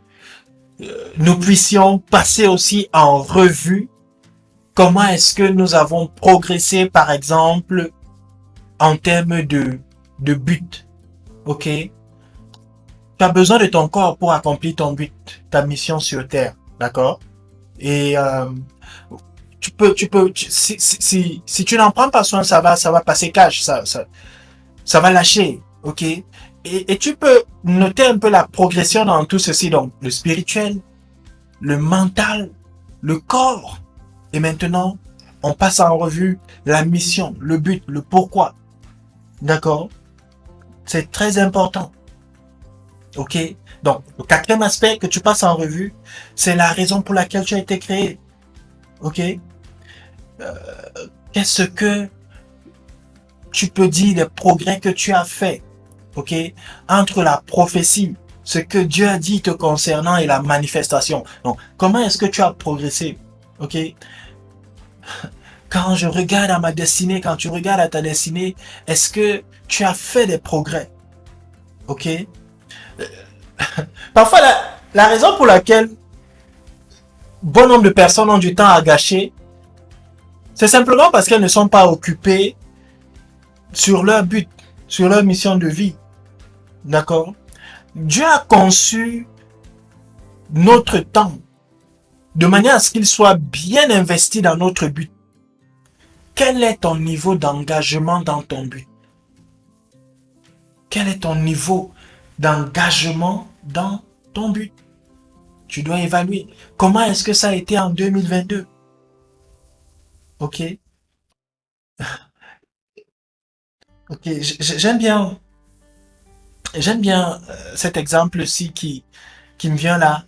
nous puissions passer aussi en revue comment est-ce que nous avons progressé, par exemple, en termes de but. Ok? Tu as besoin de ton corps pour accomplir ton but, ta mission sur Terre. D'accord? Et si tu n'en prends pas soin, ça va passer cash, ça va lâcher, ok? Et tu peux noter un peu la progression dans tout ceci, donc le spirituel, le mental, le corps. Et maintenant, on passe en revue la mission, le but, le pourquoi. D'accord? C'est très important. Ok? Donc, le quatrième aspect que tu passes en revue, c'est la raison pour laquelle tu as été créé. Ok? Qu'est-ce que tu peux dire des progrès que tu as fait? Ok? Entre la prophétie, ce que Dieu a dit te concernant et la manifestation. Donc, comment est-ce que tu as progressé? Ok? Quand je regarde à ma destinée, quand tu regardes à ta destinée, est-ce que tu as fait des progrès? Ok? Parfois, la raison pour laquelle bon nombre de personnes ont du temps à gâcher, c'est simplement parce qu'elles ne sont pas occupées sur leur but. sur leur mission de vie. D'accord? Dieu a conçu notre temps de manière à ce qu'il soit bien investi dans notre but. Quel est ton niveau d'engagement dans ton but? Quel est ton niveau d'engagement dans ton but? Tu dois évaluer. Comment est-ce que ça a été en 2022? Ok? Ok, j'aime bien cet exemple-ci qui me vient là.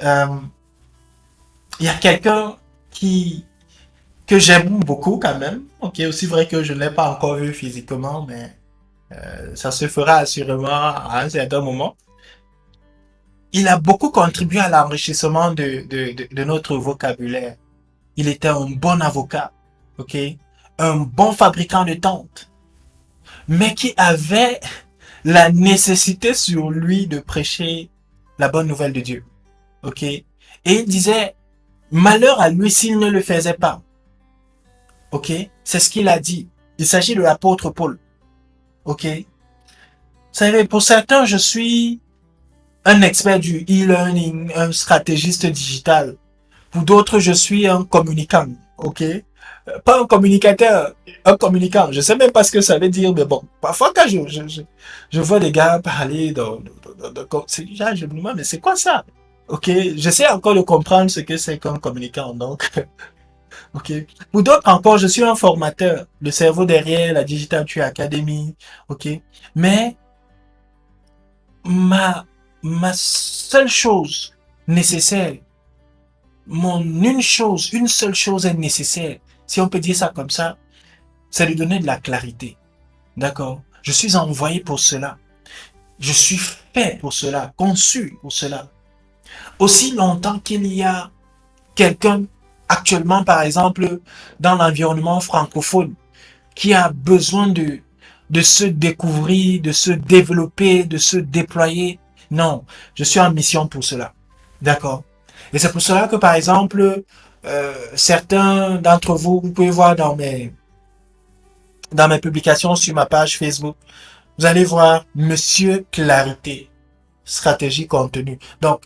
Euh, Il y a quelqu'un qui que j'aime beaucoup quand même. Ok, aussi vrai que je ne l'ai pas encore vu physiquement, mais ça se fera assurément à un certain moment. Il a beaucoup contribué à l'enrichissement de notre vocabulaire. Il était un bon avocat, ok, un bon fabricant de tentes, mais qui avait la nécessité sur lui de prêcher la bonne nouvelle de Dieu, ok. Et il disait, malheur à lui s'il ne le faisait pas, ok. C'est ce qu'il a dit. Il s'agit de l'apôtre Paul, ok. Vous savez, pour certains, je suis un expert du e-learning, un stratégiste digital. Pour d'autres, je suis un communicant, ok? Pas un communicateur, un communicant. Je sais même pas ce que ça veut dire, mais bon. Parfois, quand je vois des gars parler je me demande, mais c'est quoi ça? Ok? J'essaie encore de comprendre ce que c'est qu'un communicant, donc, ok? Pour d'autres encore, je suis un formateur, le cerveau derrière la Digital Tree Academy, ok? Mais, ma, ma seule chose nécessaire, une seule chose est nécessaire, si on peut dire ça comme ça, c'est de donner de la clarité. D'accord? Je suis envoyé pour cela. Je suis fait pour cela, conçu pour cela. Aussi longtemps qu'il y a quelqu'un actuellement, par exemple, dans l'environnement francophone, qui a besoin de se découvrir, de se développer, de se déployer. Non, je suis en mission pour cela. D'accord? Et c'est pour cela que, par exemple, certains d'entre vous, vous pouvez voir dans mes publications sur ma page Facebook, vous allez voir Monsieur Clarité, stratégie contenu. Donc,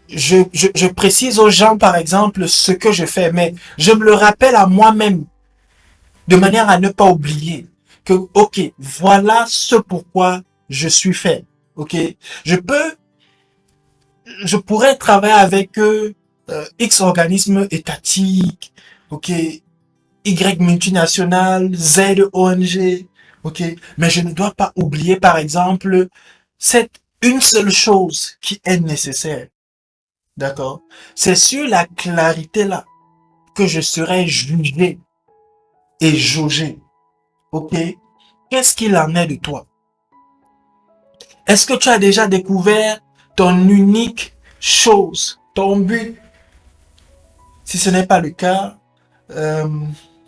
je précise aux gens, par exemple, ce que je fais, mais je me le rappelle à moi-même, de manière à ne pas oublier que, ok, voilà ce pourquoi je suis fait. Ok, je peux, je pourrais travailler avec X organismes étatiques, ok, Y multinationales, Z ONG, ok, mais je ne dois pas oublier, par exemple, cette une seule chose qui est nécessaire. D'accord? C'est sur la clarité là que je serai jugé et jaugé. Ok? Qu'est-ce qu'il en est de toi? Est-ce que tu as déjà découvert ton unique chose, ton but? Si ce n'est pas le cas, euh,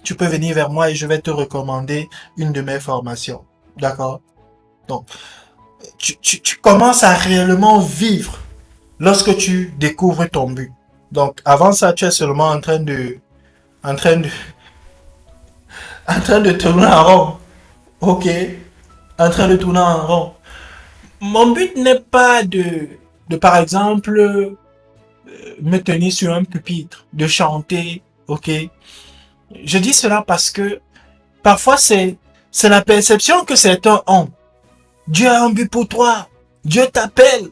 tu peux venir vers moi et je vais te recommander une de mes formations. D'accord? Donc, tu commences à réellement vivre lorsque tu découvres ton but. Donc, avant ça, tu es seulement en train de, en train de tourner en rond. Ok? En train de tourner en rond. Mon but n'est pas de par exemple, me tenir sur un pupitre, de chanter, ok? Je dis cela parce que parfois c'est la perception que certains ont. Dieu a un but pour toi. Dieu t'appelle.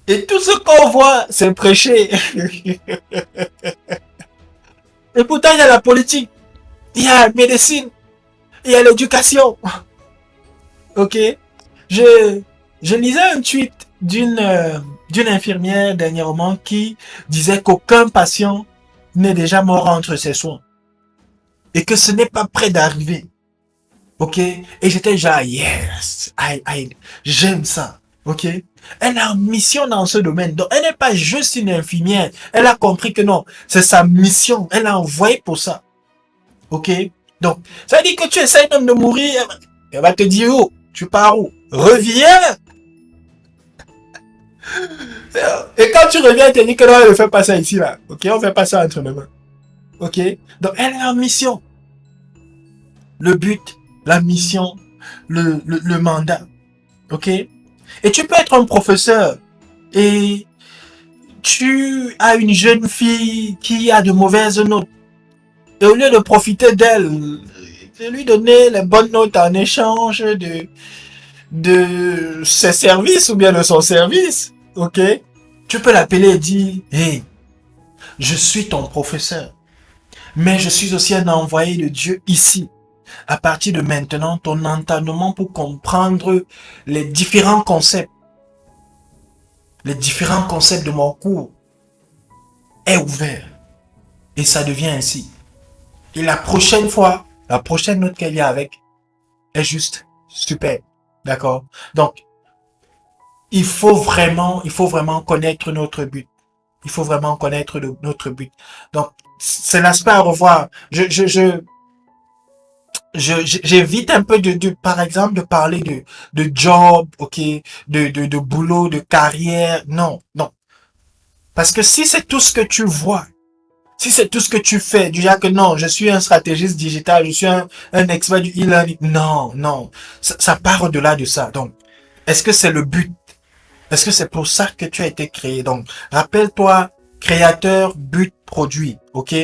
Et tout ce qu'on voit, c'est prêcher. Et pourtant, il y a la politique, il y a la médecine, il y a l'éducation. Ok? Je, je lisais un tweet d'une infirmière dernièrement qui disait qu'aucun patient n'est déjà mort entre ses soins. Et que ce n'est pas près d'arriver. Ok? Et j'étais genre, yes, j'aime ça. Ok? Elle a une mission dans ce domaine. Donc, elle n'est pas juste une infirmière. Elle a compris que non, c'est sa mission. Elle a envoyé pour ça. Ok? Donc, ça veut dire que tu essayes même de mourir. Elle va te dire, oh, tu pars où? Reviens! Et quand tu reviens, elle te dit que non, elle ne fait pas ça ici, là. Ok? On ne fait pas ça entre nos mains. Ok? Donc, elle est en mission. Le but, la mission, le mandat. OK? Et tu peux être un professeur et tu as une jeune fille qui a de mauvaises notes. Et au lieu de profiter d'elle, de lui donner les bonnes notes en échange de ses services ou bien de son service, ok? Tu peux l'appeler et dire, hey, je suis ton professeur, mais je suis aussi un envoyé de Dieu ici. À partir de maintenant, ton entendement pour comprendre les différents concepts, de mon cours est ouvert. Et ça devient ainsi. Et la prochaine fois, la prochaine note qu'elle vient avec est juste super. D'accord? Donc, il faut vraiment connaître notre but. Il faut vraiment connaître notre but. Donc, c'est l'aspect à revoir. J'évite un peu par exemple, de parler de job, ok, de boulot, de carrière. Non, non. Parce que si c'est tout ce que tu vois, si c'est tout ce que tu fais, du genre que non, je suis un stratégiste digital, je suis un expert du e-learning. Non, non. Ça part au-delà de ça. Donc, est-ce que c'est le but? Est-ce que c'est pour ça que tu as été créé? Donc, rappelle-toi, créateur, but, produit. OK?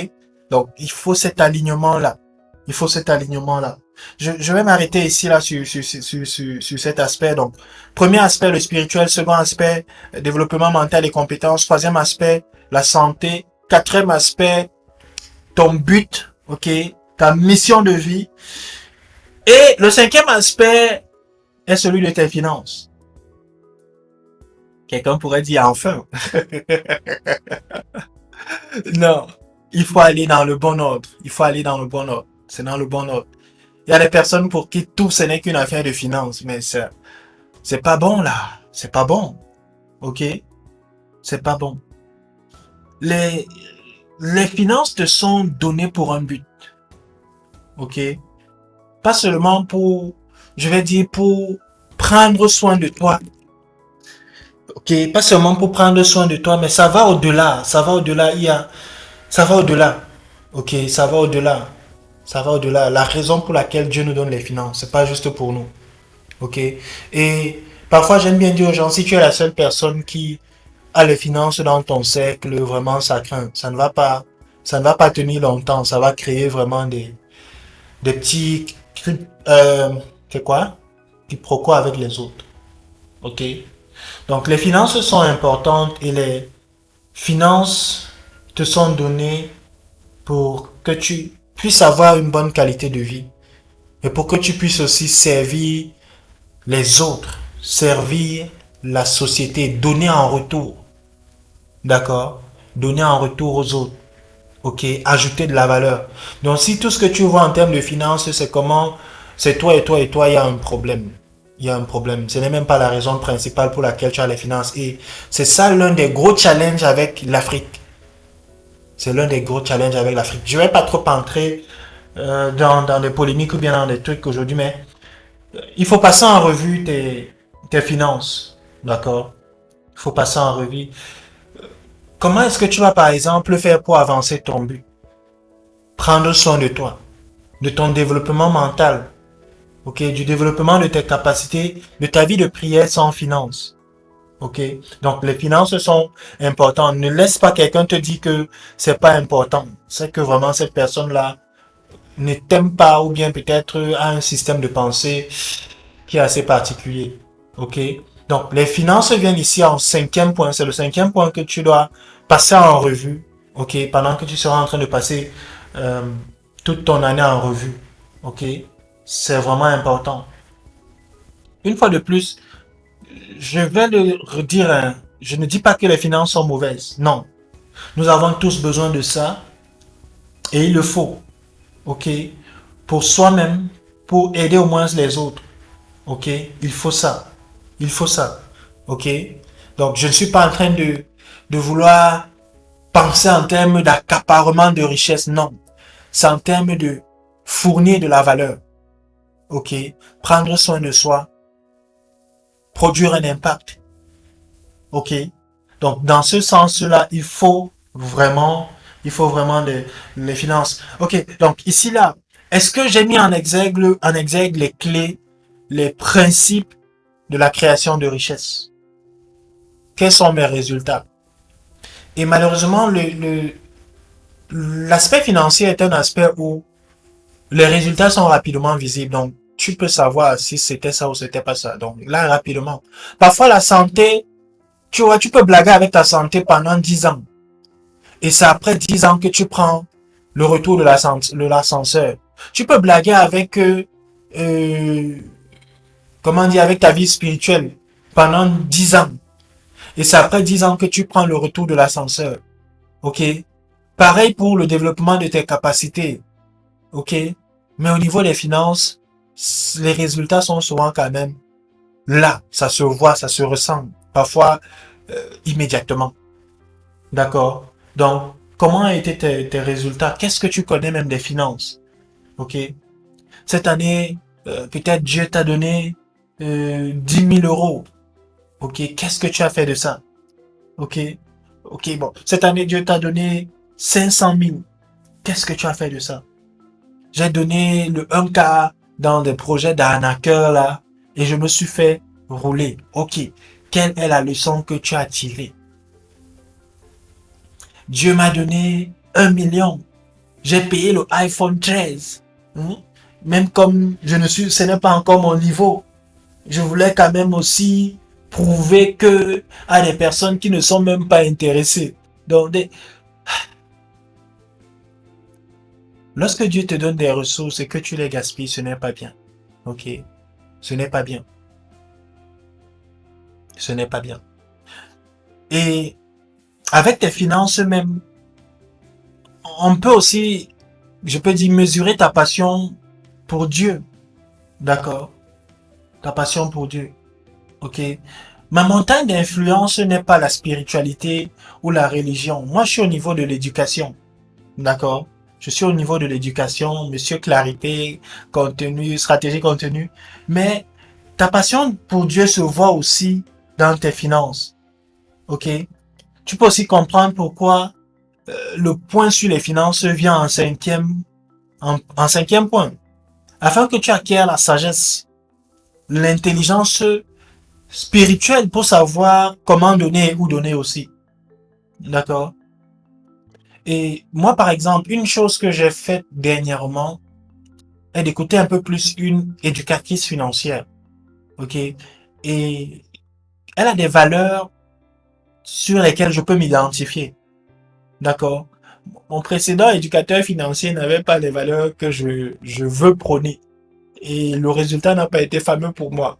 Donc, il faut cet alignement-là. Il faut cet alignement-là. Je vais m'arrêter ici, là, sur cet aspect. Donc, premier aspect, le spirituel. Second aspect, développement mental et compétences. Troisième aspect, la santé. Quatrième aspect, ton but. OK? Ta mission de vie. Et le cinquième aspect est celui de tes finances. Quelqu'un pourrait dire enfin. Non, il faut aller dans le bon ordre. Il faut aller dans le bon ordre. C'est dans le bon ordre. Il y a des personnes pour qui tout ce n'est qu'une affaire de finances, mais c'est pas bon là. C'est pas bon. Ok? C'est pas bon. Les, les finances te sont données pour un but. Ok? Pas seulement pour, je vais dire, pour prendre soin de toi. Ok? Pas seulement pour prendre soin de toi, mais ça va au-delà. Ça va au-delà. Ça va au-delà. Ok? Ça va au-delà. Ça va au-delà. La raison pour laquelle Dieu nous donne les finances, c'est pas juste pour nous. Ok? Et parfois, j'aime bien dire aux gens, si tu es la seule personne qui a les finances dans ton cercle, vraiment, ça craint. Ça ne va pas tenir longtemps. Ça va créer vraiment des petits, c'est quoi? Quiproquos avec les autres. Ok? Donc, les finances sont importantes et les finances te sont données pour que tu puisses avoir une bonne qualité de vie et pour que tu puisses aussi servir les autres, servir la société, donner en retour. D'accord? Donner en retour aux autres. Ok? Ajouter de la valeur. Donc, si tout ce que tu vois en termes de finances, c'est comment c'est toi et toi et toi, il y a un problème. Il y a un problème. Ce n'est même pas la raison principale pour laquelle tu as les finances. Et c'est ça l'un des gros challenges avec l'Afrique. C'est l'un des gros challenges avec l'Afrique. Je ne vais pas trop entrer dans des polémiques ou bien dans des trucs aujourd'hui, mais il faut passer en revue tes finances. D'accord? Il faut passer en revue. Comment est-ce que tu vas, par exemple, faire pour avancer ton but? Prendre soin de toi, de ton développement mental, ok, du développement de tes capacités, de ta vie de prière sans finances. Ok? Donc, les finances sont importantes. Ne laisse pas quelqu'un te dire que c'est pas important. C'est que vraiment cette personne-là ne t'aime pas ou bien peut-être a un système de pensée qui est assez particulier. Ok? Donc, les finances viennent ici en cinquième point. C'est le cinquième point que tu dois passer en revue. Ok? Pendant que tu seras en train de passer euh, toute ton année en revue. Ok? C'est vraiment important. Une fois de plus, je vais le redire, hein, je ne dis pas que les finances sont mauvaises. Non. Nous avons tous besoin de ça et il le faut. Ok? Pour soi-même, pour aider au moins les autres. Ok? Il faut ça. Il faut ça. Ok? Donc, je ne suis pas en train de vouloir penser en termes d'accaparement de richesse. Non. C'est en termes de fournir de la valeur. Ok? Prendre soin de soi. Produire un impact. Ok? Donc, dans ce sens-là, il faut vraiment les finances. Ok? Donc, ici, là, est-ce que j'ai mis en exergue les clés les principes de la création de richesse. Quels sont mes résultats? Et malheureusement, l'aspect financier est un aspect où les résultats sont rapidement visibles. Donc, tu peux savoir si c'était ça ou c'était pas ça. Donc, là, rapidement. Parfois, la santé, tu vois, tu peux blaguer avec ta santé pendant 10 ans. Et c'est après 10 ans que tu prends le retour de l'ascenseur. Tu peux blaguer avec, comment dire, avec ta vie spirituelle pendant 10 ans. Et c'est après 10 ans que tu prends le retour de l'ascenseur. OK? Pareil pour le développement de tes capacités. OK? Mais au niveau des finances, les résultats sont souvent quand même là. Ça se voit, ça se ressent. Parfois, immédiatement. D'accord? Donc, comment ont été tes résultats? Qu'est-ce que tu connais même des finances? OK? Cette année, peut-être Dieu t'a donné 10 000 euros. OK? Qu'est-ce que tu as fait de ça? OK? OK, bon. Cette année, Dieu t'a donné 500 000. Qu'est-ce que tu as fait de ça? J'ai donné le 1K dans des projets d'arnaqueur là et je me suis fait rouler. OK. Quelle est la leçon que tu as tirée? Dieu m'a donné 1 million. J'ai payé le iPhone 13. Même comme ce n'est pas encore mon niveau. Je voulais quand même aussi prouver que à des personnes qui ne sont même pas intéressées. Donc, lorsque Dieu te donne des ressources et que tu les gaspilles, ce n'est pas bien. OK? Ce n'est pas bien. Ce n'est pas bien. Et avec tes finances même, on peut aussi, je peux dire, mesurer ta passion pour Dieu. D'accord? Ta passion pour Dieu. OK? Ma montagne d'influence n'est pas la spiritualité ou la religion. Moi, je suis au niveau de l'éducation. D'accord? Je suis au niveau de l'éducation, monsieur clarité, contenu, stratégie contenu. Mais ta passion pour Dieu se voit aussi dans tes finances. OK? Tu peux aussi comprendre pourquoi le point sur les finances vient en cinquième point. Afin que tu acquières la sagesse, l'intelligence spirituelle pour savoir comment donner et où donner aussi. D'accord? Et moi, par exemple, une chose que j'ai faite dernièrement est d'écouter un peu plus une éducatrice financière. OK? Et elle a des valeurs sur lesquelles je peux m'identifier. D'accord? Mon précédent éducateur financier n'avait pas les valeurs que je veux prôner. Et le résultat n'a pas été fameux pour moi.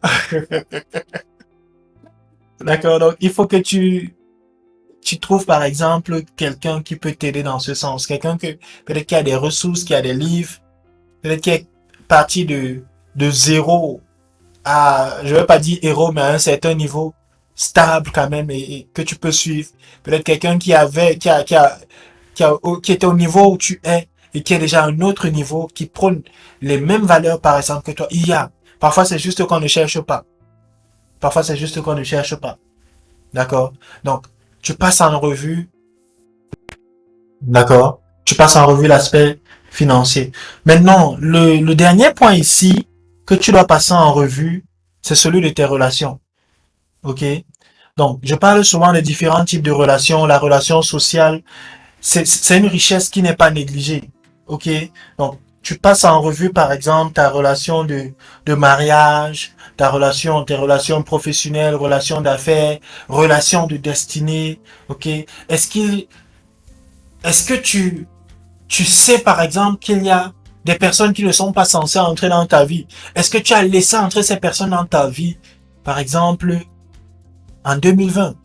D'accord? Donc, il faut que tu trouves, par exemple, quelqu'un qui peut t'aider dans ce sens. Quelqu'un peut-être qui a des ressources, qui a des livres, peut-être qui est parti de zéro à, je vais pas dire héros, mais à un certain niveau stable quand même et que tu peux suivre. Peut-être quelqu'un qui était au niveau où tu es et qui est déjà à un autre niveau, qui prône les mêmes valeurs, par exemple, que toi. Il y a. Parfois, c'est juste qu'on ne cherche pas. Parfois, c'est juste qu'on ne cherche pas. D'accord? Donc, tu passes en revue. D'accord? Tu passes en revue l'aspect financier. Maintenant, le dernier point ici que tu dois passer en revue, c'est celui de tes relations. OK? Donc, je parle souvent des différents types de relations. La relation sociale, c'est une richesse qui n'est pas négligée. OK? Donc, tu passes en revue, par exemple, ta relation de mariage, tes relations professionnelles, relations d'affaires, relations de destinée. OK? Est-ce que tu sais, par exemple, qu'il y a des personnes qui ne sont pas censées entrer dans ta vie? Est-ce que tu as laissé entrer ces personnes dans ta vie, par exemple, en 2020,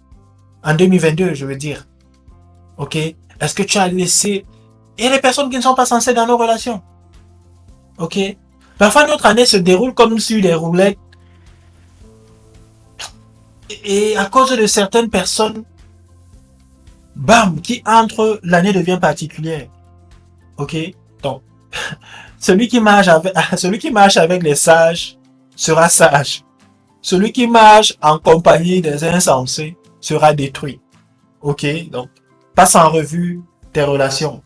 en 2022, je veux dire? OK? Est-ce que tu as laissé... Il y a des personnes qui ne sont pas censées dans nos relations. OK? Parfois, notre année se déroule comme sur des roulettes. Et à cause de certaines personnes, bam, qui entrent, l'année devient particulière. OK? Donc, celui qui marche avec les sages sera sage. Celui qui marche en compagnie des insensés sera détruit. OK? Donc, passe en revue tes relations.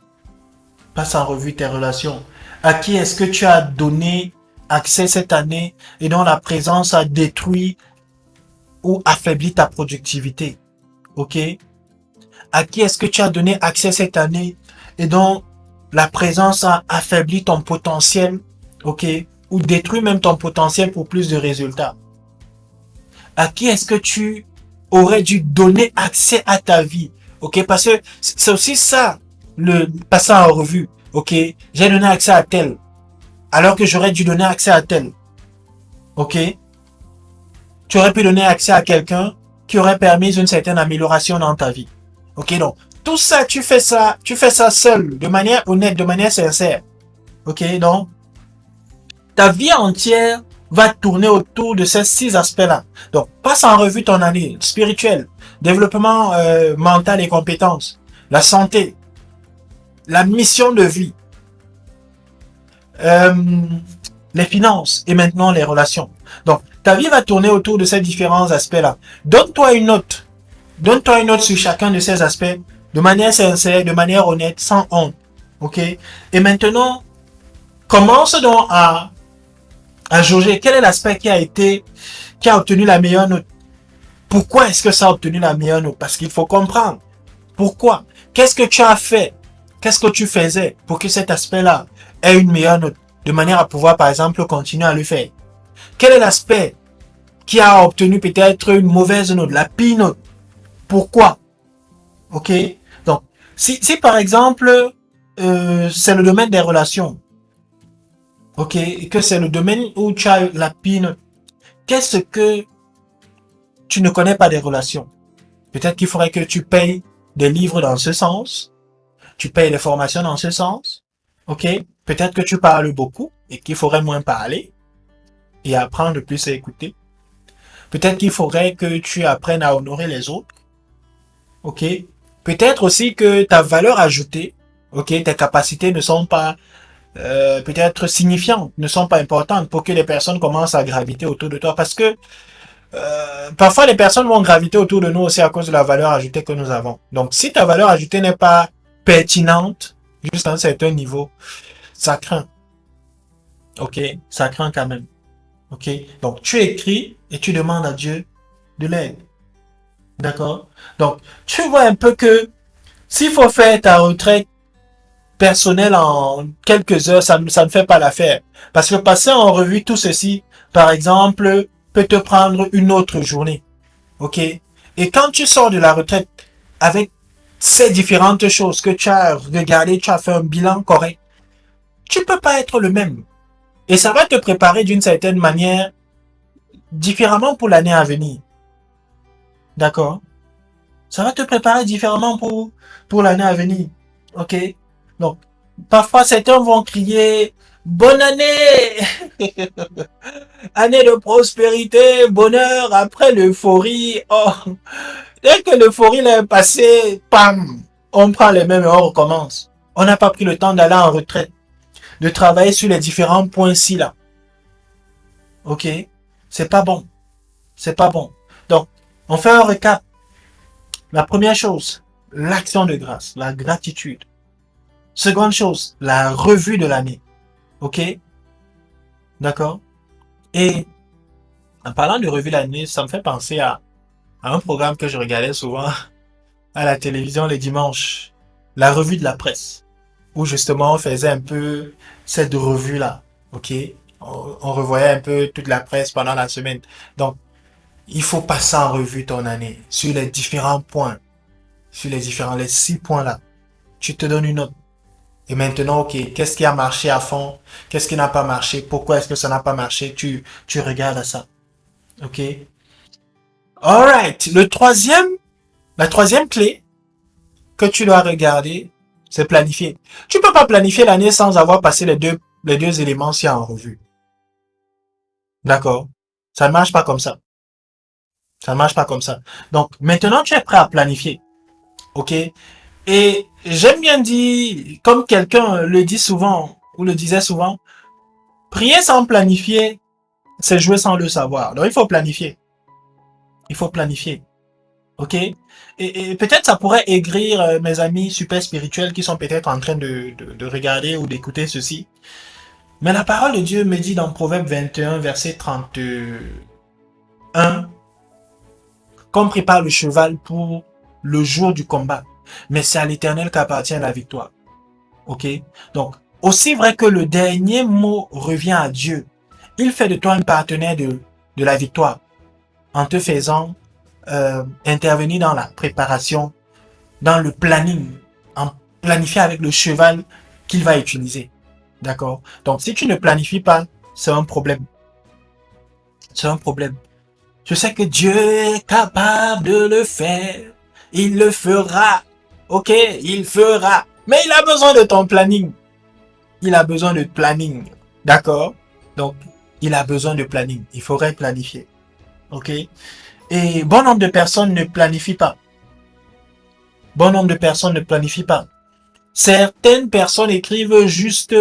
Passe en revue tes relations. À qui est-ce que tu as donné accès cette année et dont la présence a détruit ou affaibli ta productivité? Ok? À qui est-ce que tu as donné accès cette année et dont la présence a affaibli ton potentiel? Ok? Ou détruit même ton potentiel pour plus de résultats? À qui est-ce que tu aurais dû donner accès à ta vie? Ok? Parce que c'est aussi ça, le passer en revue. Ok? J'ai donné accès à tel, alors que j'aurais dû donner accès à tel. Ok? Tu aurais pu donner accès à quelqu'un qui aurait permis une certaine amélioration dans ta vie. Ok? Donc, tout ça, tu fais ça seul, de manière honnête, de manière sincère. Ok? Donc, ta vie entière va tourner autour de ces 6 aspects-là. Donc, passe en revue ton année spirituelle, développement mental et compétences, la santé, la mission de vie, euh, les finances et maintenant les relations. Donc, ta vie va tourner autour de ces différents aspects-là. Donne-toi une note. Donne-toi une note sur chacun de ces aspects de manière sincère, de manière honnête, sans honte. Ok? Et maintenant, commence donc à jauger quel est l'aspect qui a obtenu la meilleure note. Pourquoi est-ce que ça a obtenu la meilleure note? Parce qu'il faut comprendre. Pourquoi? Qu'est-ce que tu as fait? Qu'est-ce que tu faisais pour que cet aspect-là ait une meilleure note? De manière à pouvoir, par exemple, continuer à le faire. Quel est l'aspect qui a obtenu peut-être une mauvaise note, la pire note? Pourquoi? Ok? Donc, si par exemple, c'est le domaine des relations, ok, et que c'est le domaine où tu as la pire note, qu'est-ce que tu ne connais pas des relations? Peut-être qu'il faudrait que tu payes des livres dans ce sens, tu payes des formations dans ce sens, ok? Peut-être que tu parles beaucoup et qu'il faudrait moins parler et apprendre plus à écouter. Peut-être qu'il faudrait que tu apprennes à honorer les autres, ok? Peut-être aussi que ta valeur ajoutée, ok, tes capacités ne sont pas peut-être signifiantes, ne sont pas importantes pour que les personnes commencent à graviter autour de toi. Parce que parfois les personnes vont graviter autour de nous aussi à cause de la valeur ajoutée que nous avons. Donc si ta valeur ajoutée n'est pas pertinente, juste à un certain niveau, ça craint. Ok, ça craint quand même. Ok, donc tu écris et tu demandes à Dieu de l'aide. D'accord? Donc tu vois un peu que s'il faut faire ta retraite personnelle en quelques heures, ça ne fait pas l'affaire. Parce que passer en revue tout ceci, par exemple, peut te prendre une autre journée. Ok? Et quand tu sors de la retraite avec ces différentes choses que tu as regardées, tu as fait un bilan correct, tu peux pas être le même. Et ça va te préparer d'une certaine manière différemment pour l'année à venir. D'accord? Ça va te préparer différemment pour l'année à venir. Ok? Donc, parfois certains vont crier bonne année, année de prospérité, bonheur après l'euphorie. Oh, dès que l'euphorie est passée, pam, on prend les mêmes et on recommence. On n'a pas pris le temps d'aller en retraite, de travailler sur les différents points-ci là. Ok? C'est pas bon. C'est pas bon. Donc, on fait un récap. La première chose, l'action de grâce, la gratitude. Seconde chose, la revue de l'année. Ok? D'accord? Et en parlant de revue de l'année, ça me fait penser à un programme que je regardais souvent à la télévision les dimanches. La revue de la presse. Où justement on faisait un peu cette revue-là. Ok? On revoyait un peu toute la presse pendant la semaine. Donc, il faut passer en revue ton année sur les différents points. Sur les 6 points-là. Tu te donnes une note. Et maintenant, ok, qu'est-ce qui a marché à fond? Qu'est-ce qui n'a pas marché? Pourquoi est-ce que ça n'a pas marché? Tu regardes à ça. Ok? Alright. La troisième clé que tu dois regarder, c'est planifier. Tu peux pas planifier l'année sans avoir passé les deux éléments ci en revue. D'accord? Ça ne marche pas comme ça. Ça ne marche pas comme ça. Donc, maintenant, tu es prêt à planifier. Ok? Et j'aime bien dire, comme quelqu'un le dit souvent, ou le disait souvent, prier sans planifier, c'est jouer sans le savoir. Donc, il faut planifier. Il faut planifier. Ok? Et peut-être ça pourrait aigrir mes amis super spirituels qui sont peut-être en train de regarder ou d'écouter ceci. Mais la parole de Dieu me dit dans Proverbe 21, verset 31, qu'on prépare le cheval pour le jour du combat, mais c'est à l'Éternel qu'appartient la victoire. Ok? Donc, aussi vrai que le dernier mot revient à Dieu, il fait de toi un partenaire de la victoire en te faisant intervenir dans la préparation, dans le planning, en planifiant avec le cheval qu'il va utiliser. D'accord? Donc, si tu ne planifies pas, c'est un problème. C'est un problème. Je sais que Dieu est capable de le faire. Il le fera. Ok? Il fera. Mais il a besoin de ton planning. Il a besoin de planning. D'accord? Donc, il a besoin de planning. Il faudrait planifier. Ok? Et bon nombre de personnes ne planifient pas. Bon nombre de personnes ne planifient pas. Certaines personnes écrivent juste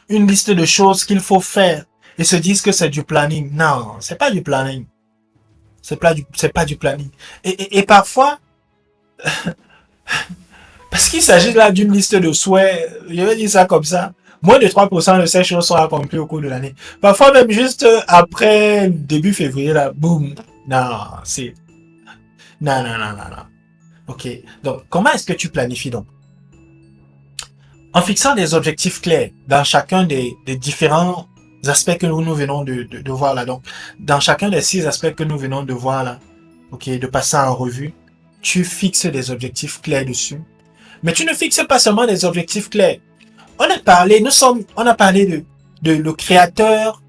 une liste de choses qu'il faut faire et se disent que c'est du planning. Non, c'est pas du planning. C'est pas du planning. Et parfois, parce qu'il s'agit là d'une liste de souhaits, je vais dire ça comme ça, moins de 3% de ces choses sont accomplies au cours de l'année. Parfois même juste après début février, là, boum. Non, c'est... Non, non, non, non, non. Ok. Donc, comment est-ce que tu planifies donc? En fixant des objectifs clairs dans chacun des différents aspects que nous venons de voir là. Donc, dans chacun des 6 aspects que nous venons de voir là, ok, de passer en revue, tu fixes des objectifs clairs dessus. Mais tu ne fixes pas seulement des objectifs clairs. On a parlé de le créateur,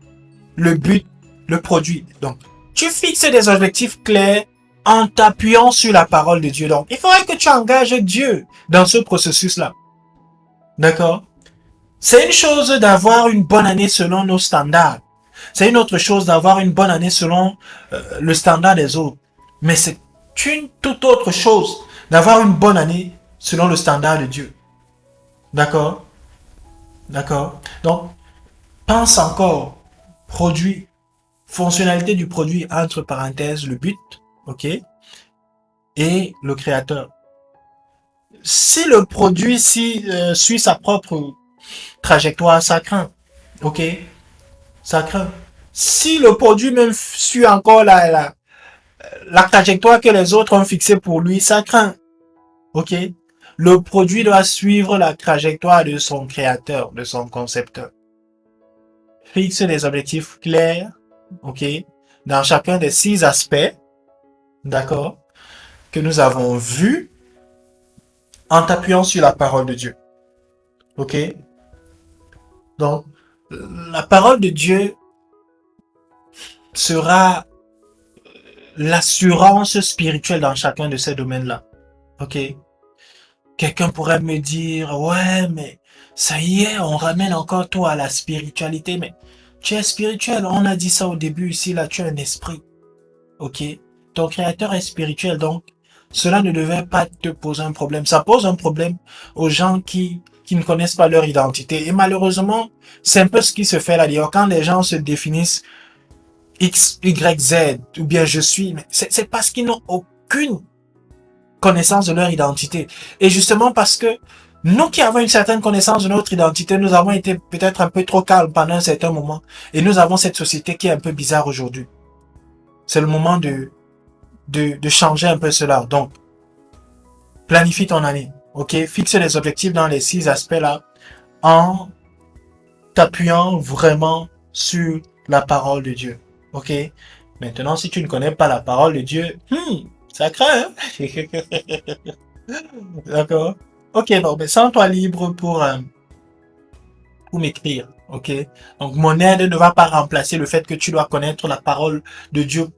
le but, le produit. Donc, tu fixes des objectifs clairs en t'appuyant sur la parole de Dieu. Donc, il faudrait que tu engages Dieu dans ce processus-là. D'accord? C'est une chose d'avoir une bonne année selon nos standards. C'est une autre chose d'avoir une bonne année selon le standard des autres. Mais c'est une toute autre chose d'avoir une bonne année selon le standard de Dieu. D'accord? D'accord? Donc, pense encore. Produit. Fonctionnalité du produit, entre parenthèses, le but. OK? Et le créateur. Si le produit suit sa propre trajectoire, ça craint. OK? Ça craint. Si le produit même suit encore la trajectoire que les autres ont fixée pour lui, ça craint. OK? Le produit doit suivre la trajectoire de son créateur, de son concepteur. Fixe des objectifs clairs, OK? Dans chacun des 6 aspects, d'accord? Que nous avons vus en t'appuyant sur la parole de Dieu. OK? Donc, la parole de Dieu sera l'assurance spirituelle dans chacun de ces domaines-là. OK? Quelqu'un pourrait me dire, ouais, mais ça y est, on ramène encore toi à la spiritualité, mais tu es spirituel. On a dit ça au début ici, là, tu as un esprit. OK? Ton créateur est spirituel, donc cela ne devait pas te poser un problème. Ça pose un problème aux gens qui ne connaissent pas leur identité. Et malheureusement, c'est un peu ce qui se fait là. D'ailleurs, quand les gens se définissent X, Y, Z, ou bien je suis, mais c'est parce qu'ils n'ont aucune connaissance de leur identité. Et justement parce que nous qui avons une certaine connaissance de notre identité, nous avons été peut-être un peu trop calmes pendant un certain moment. Et nous avons cette société qui est un peu bizarre aujourd'hui. C'est le moment de changer un peu cela. Donc, planifie ton année. OK? Fixe les objectifs dans les 6 aspects-là en t'appuyant vraiment sur la parole de Dieu. OK? Maintenant, si tu ne connais pas la parole de Dieu, ça craint, hein? D'accord? OK, donc, mais sens-toi libre pour m'écrire. OK? Donc, mon aide ne va pas remplacer le fait que tu dois connaître la parole de Dieu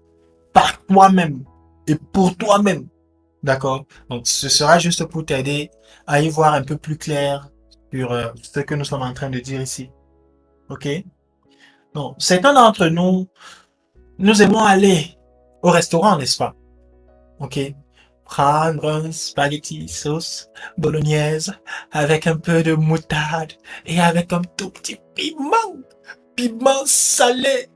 par toi-même et pour toi-même. D'accord? Donc, ce sera juste pour t'aider à y voir un peu plus clair sur ce que nous sommes en train de dire ici. OK? Donc, certains d'entre nous, nous aimons aller au restaurant, n'est-ce pas? OK? Prendre un spaghetti sauce bolognaise avec un peu de moutarde et avec un tout petit piment. Piment salé.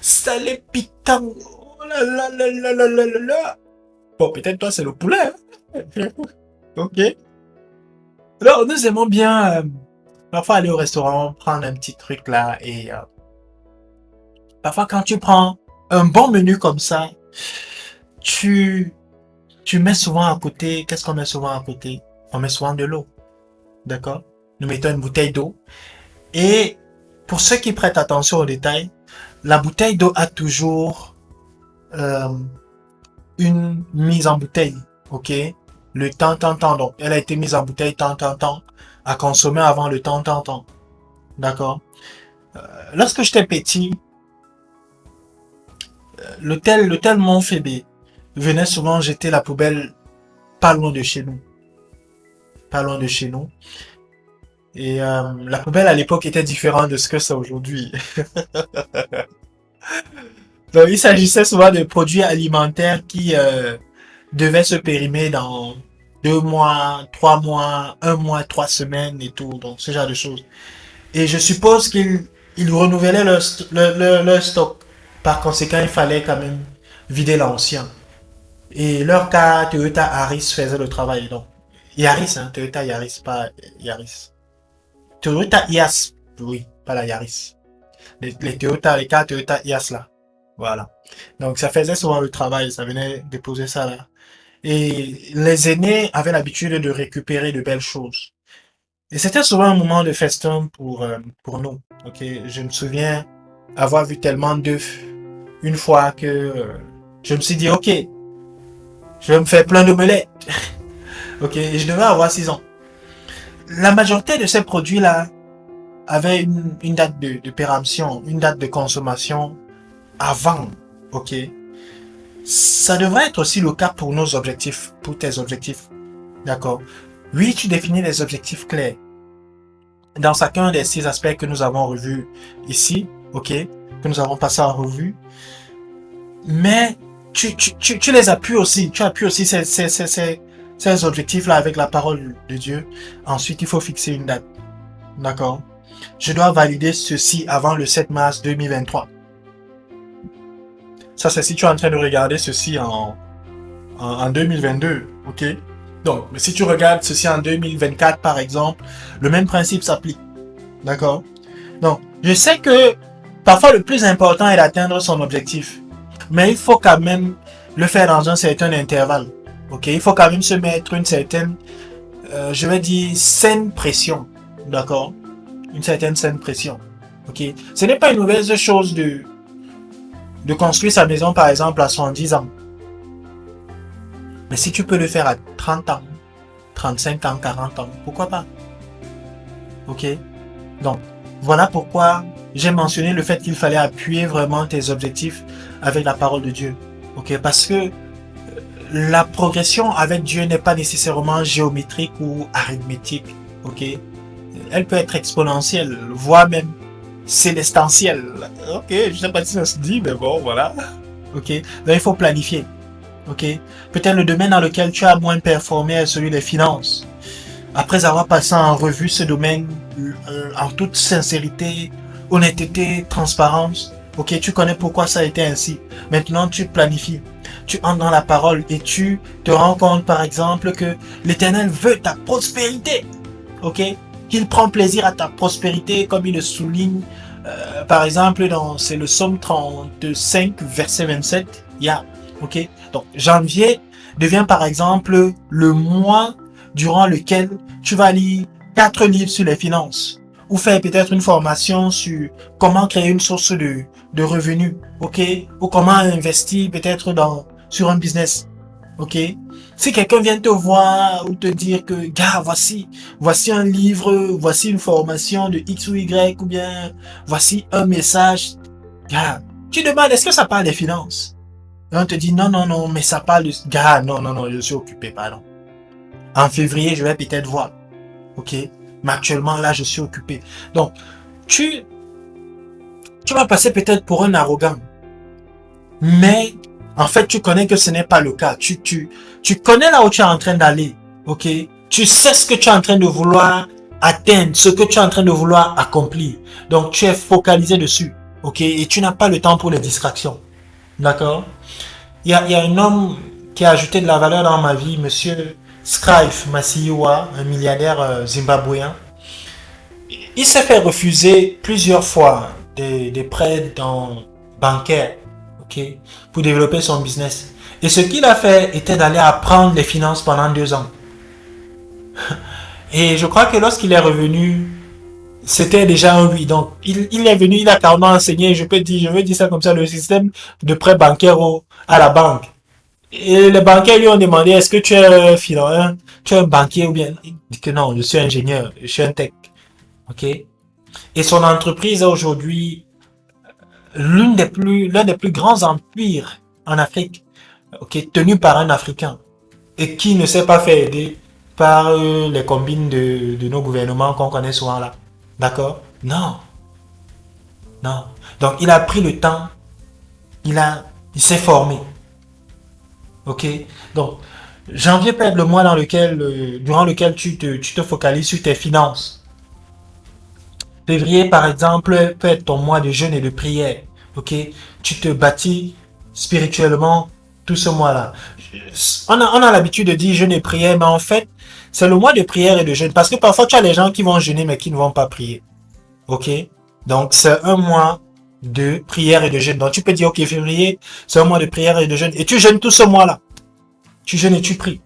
Salé piquant. Oh là là là là là là là là. Bon, peut-être toi, c'est le poulet. Hein? OK? Alors, nous aimons bien Parfois, aller au restaurant, prendre un petit truc là. Et parfois, quand tu prends un bon menu comme ça, tu, tu mets souvent à côté. Qu'est-ce qu'on met souvent à côté? On met souvent de l'eau. D'accord? Nous mettons une bouteille d'eau. Et pour ceux qui prêtent attention aux détails, la bouteille d'eau a toujours euh, une mise en bouteille. OK? Le temps. Donc, elle a été mise en bouteille temps. À consommer avant le temps. D'accord? Lorsque j'étais petit, l'hôtel Montphébé venait souvent jeter la poubelle pas loin de chez nous. Pas loin de chez nous. Et la poubelle à l'époque était différente de ce que c'est aujourd'hui. Donc il s'agissait souvent de produits alimentaires qui devaient se périmer dans 2 mois, 3 mois, 1 mois, 3 semaines et tout. Donc ce genre de choses. Et je suppose qu'ils renouvelaient leur stock. Par conséquent, il fallait quand même vider l'ancien. Et leur cas, Toyota Yaris faisait le travail. Donc, Yaris, hein, Toyota Yaris, pas Yaris. Toyota Ias, oui, pas la Yaris. Les Toyota, les cas Toyota Ias là. Voilà. Donc, ça faisait souvent le travail, ça venait déposer ça là. Et les aînés avaient l'habitude de récupérer de belles choses. Et c'était souvent un moment de festin pour nous. Ok, je me souviens avoir vu tellement d'œufs une fois que je me suis dit, ok, je vais me faire plein d'omelettes. Ok, et je devais avoir 6 ans. La majorité de ces produits-là avaient une date de péremption, une date de consommation avant. Ok, ça devrait être aussi le cas pour nos objectifs, pour tes objectifs. D'accord. Oui, tu définis des objectifs clairs dans chacun des 6 aspects que nous avons revus ici, ok, que nous avons passé en revue, mais tu les appuies aussi, tu appuies aussi ces objectifs-là avec la parole de Dieu. Ensuite, il faut fixer une date, d'accord? Je dois valider ceci avant le 7 mars 2023. Ça, c'est si tu es en train de regarder ceci en 2022, ok? Donc, si tu regardes ceci en 2024, par exemple, le même principe s'applique. D'accord? Donc, je sais que parfois le plus important est d'atteindre son objectif. Mais il faut quand même le faire dans un certain intervalle. Ok? Il faut quand même se mettre une certaine, je vais dire, saine pression. D'accord? Une certaine saine pression. Ok? Ce n'est pas une mauvaise chose de construire sa maison, par exemple, à 70 ans. Mais si tu peux le faire à 30 ans, 35 ans, 40 ans, pourquoi pas? Ok? Donc, voilà pourquoi j'ai mentionné le fait qu'il fallait appuyer vraiment tes objectifs avec la parole de Dieu. Ok? Parce que la progression avec Dieu n'est pas nécessairement géométrique ou arithmétique. Ok? Elle peut être exponentielle, voire même célestentielle. Ok? Je sais pas si ça se dit, mais bon, voilà. Ok? Donc, il faut planifier. Ok? Peut-être le domaine dans lequel tu as moins performé est celui des finances. Après avoir passé en revue ce domaine en toute sincérité, honnêteté, transparence, ok, tu connais pourquoi ça a été ainsi. Maintenant, tu planifies, tu entres dans la parole et tu te rends compte, par exemple, que l'Éternel veut ta prospérité, ok, qu'il prend plaisir à ta prospérité, comme il le souligne, par exemple, c'est le psaume 35, verset 27, ok. Donc, janvier devient, par exemple, le mois durant lequel tu vas lire 4 livres sur les finances ou faire peut-être une formation sur comment créer une source de revenus, ok, ou comment investir peut-être sur un business, ok. Si quelqu'un vient te voir ou te dire que gars, voici un livre, voici une formation de X ou Y, ou bien voici un message, gars, tu demandes est-ce que ça parle des finances? Et on te dit non, mais ça parle de gars, non, je suis occupé, pardon. En février, je vais peut-être voir. Ok? Mais actuellement, là, je suis occupé. Donc, tu vas passer peut-être pour un arrogant. Mais, en fait, tu connais que ce n'est pas le cas. Tu connais là où tu es en train d'aller. Ok? Tu sais ce que tu es en train de vouloir atteindre, ce que tu es en train de vouloir accomplir. Donc, tu es focalisé dessus. Ok? Et tu n'as pas le temps pour les distractions. D'accord? Il y a un homme qui a ajouté de la valeur dans ma vie, monsieur Scrive Masiyiwa, un milliardaire zimbabwéen. Il s'est fait refuser plusieurs fois des prêts bancaires, ok, pour développer son business. Et ce qu'il a fait était d'aller apprendre les finances pendant 2 ans. Et je crois que lorsqu'il est revenu, c'était déjà un oui. Donc, il est venu, il a carrément enseigné, je veux dire ça comme ça, le système de prêt bancaire à la banque. Et les banquiers lui ont demandé, est-ce que tu es tu es un banquier ou bien? Il dit que non, je suis ingénieur, je suis un tech. Ok? Et son entreprise est aujourd'hui l'un des plus grands empires en Afrique, ok, tenu par un Africain et qui ne s'est pas fait aider par les combines de nos gouvernements qu'on connaît souvent là. D'accord? Non, non. Donc il a pris le temps, il s'est formé. Ok? Donc janvier peut être le mois durant lequel tu te focalises sur tes finances. Février, par exemple, peut être ton mois de jeûne et de prière. Ok? Tu te bâtis spirituellement tout ce mois-là. On a l'habitude de dire jeûne et prière, mais en fait, c'est le mois de prière et de jeûne. Parce que parfois, tu as les gens qui vont jeûner, mais qui ne vont pas prier. Ok? Donc, c'est un mois de prière et de jeûne. Donc, tu peux dire, ok, février, c'est un mois de prière et de jeûne. Et tu jeûnes tout ce mois-là. Tu jeûnes et tu pries.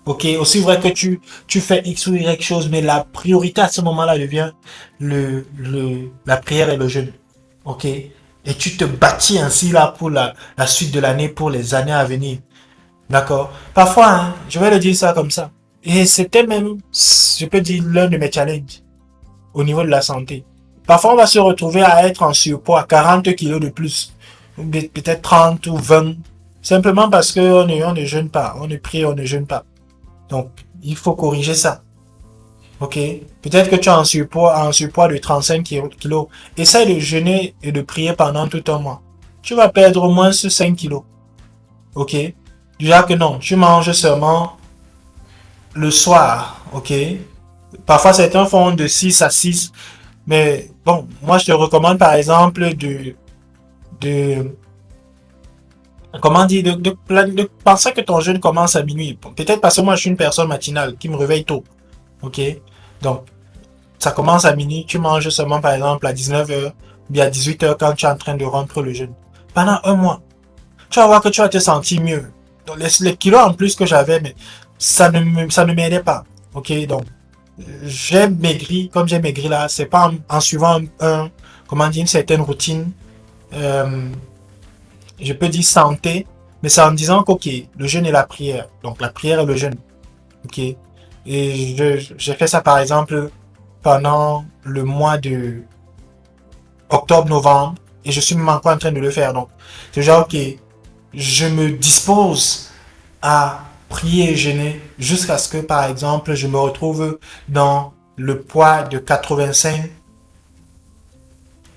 Ok, aussi vrai que tu fais X ou Y chose, mais la priorité à ce moment-là devient la prière et le jeûne. Ok, et tu te bâtis ainsi là pour la suite de l'année, pour les années à venir. D'accord. Parfois, hein, je vais le dire ça comme ça. Et c'était même, je peux dire, l'un de mes challenges au niveau de la santé. Parfois, on va se retrouver à être en surpoids, 40 kilos de plus, ou peut-être 30 ou 20, simplement parce qu'on on ne jeûne pas, on ne prie, on ne jeûne pas. Donc, il faut corriger ça. Ok? Peut-être que tu as un surpoids de 35 kilos. Essaye de jeûner et de prier pendant tout un mois. Tu vas perdre au moins ce 5 kilos. Ok? Déjà que non, tu manges seulement le soir. Ok? Parfois, certains font de 6 à 6. Mais bon, moi, je te recommande par exemple de comment dire, de penser que ton jeûne commence à minuit. Peut-être parce que moi, je suis une personne matinale qui me réveille tôt. Ok? Donc, ça commence à minuit, tu manges seulement par exemple à 19 h ou bien à 18 h quand tu es en train de rompre le jeûne. Pendant un mois, tu vas voir que tu vas te sentir mieux. Donc, les kilos en plus que j'avais, mais ça ne m'aidait pas. Ok, donc j'ai maigri, comme j'ai maigri là, c'est pas en suivant comment dire, une certaine routine, euh, je peux dire santé, mais c'est en disant qu'ok, le jeûne et la prière. Donc la prière et le jeûne. Ok. Et j'ai fait ça par exemple pendant le mois de octobre-novembre et je suis même encore en train de le faire. Donc, c'est genre que je me dispose à prier et jeûner jusqu'à ce que, par exemple, je me retrouve dans le poids de 85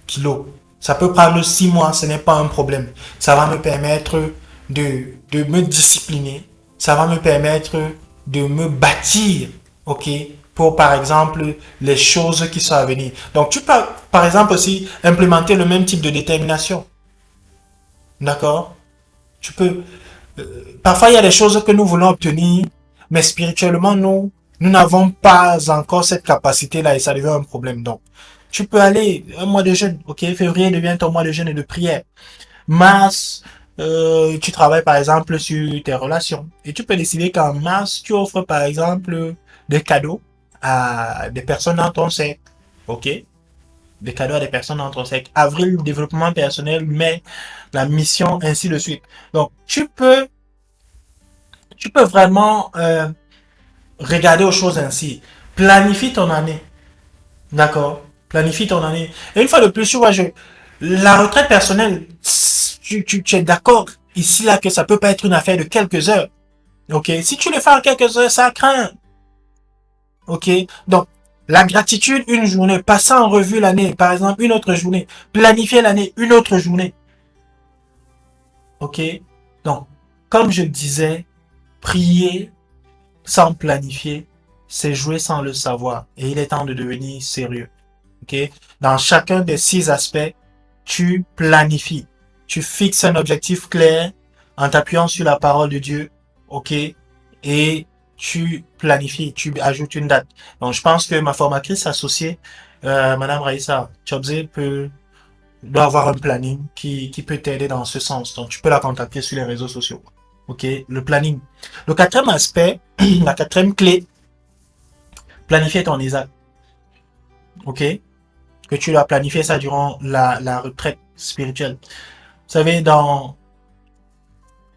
kilos. Ça peut prendre 6 mois, ce n'est pas un problème. Ça va me permettre de me discipliner. Ça va me permettre de me bâtir, ok, pour par exemple les choses qui sont à venir. Donc tu peux par exemple aussi implémenter le même type de détermination. D'accord? Tu peux. Parfois il y a des choses que nous voulons obtenir, mais spirituellement nous n'avons pas encore cette capacité-là et ça devient un problème. Donc tu peux aller un mois de jeûne, ok? Février devient ton mois de jeûne et de prière. Mars, tu travailles par exemple sur tes relations. Et tu peux décider qu'en mars, tu offres par exemple des cadeaux à des personnes dans ton cercle. Ok? Des cadeaux à des personnes dans ton cercle. Avril, développement personnel, mai, la mission, ainsi de suite. Donc, tu peux vraiment regarder aux choses ainsi. Planifie ton année. D'accord? Planifie ton année. Et une fois de plus, tu vois, la retraite personnelle, tu es d'accord ici, là, que ça peut pas être une affaire de quelques heures. Ok? Si tu le fais en quelques heures, ça craint. Ok? Donc, la gratitude, une journée, passer en revue l'année, par exemple, une autre journée, planifier l'année, une autre journée. Ok? Donc, comme je disais, prier sans planifier, c'est jouer sans le savoir. Et il est temps de devenir sérieux. Ok? Dans chacun des 6 aspects, tu planifies. Tu fixes un objectif clair en t'appuyant sur la parole de Dieu. Ok? Et tu planifies, tu ajoutes une date. Donc, je pense que ma formatrice associée, Madame Raïssa Chobze, doit avoir un planning qui peut t'aider dans ce sens. Donc, tu peux la contacter sur les réseaux sociaux. OK? Le planning. Le quatrième aspect, la quatrième clé, planifier ton ISAC. OK? Que tu dois planifier ça durant la retraite spirituelle. Vous savez, dans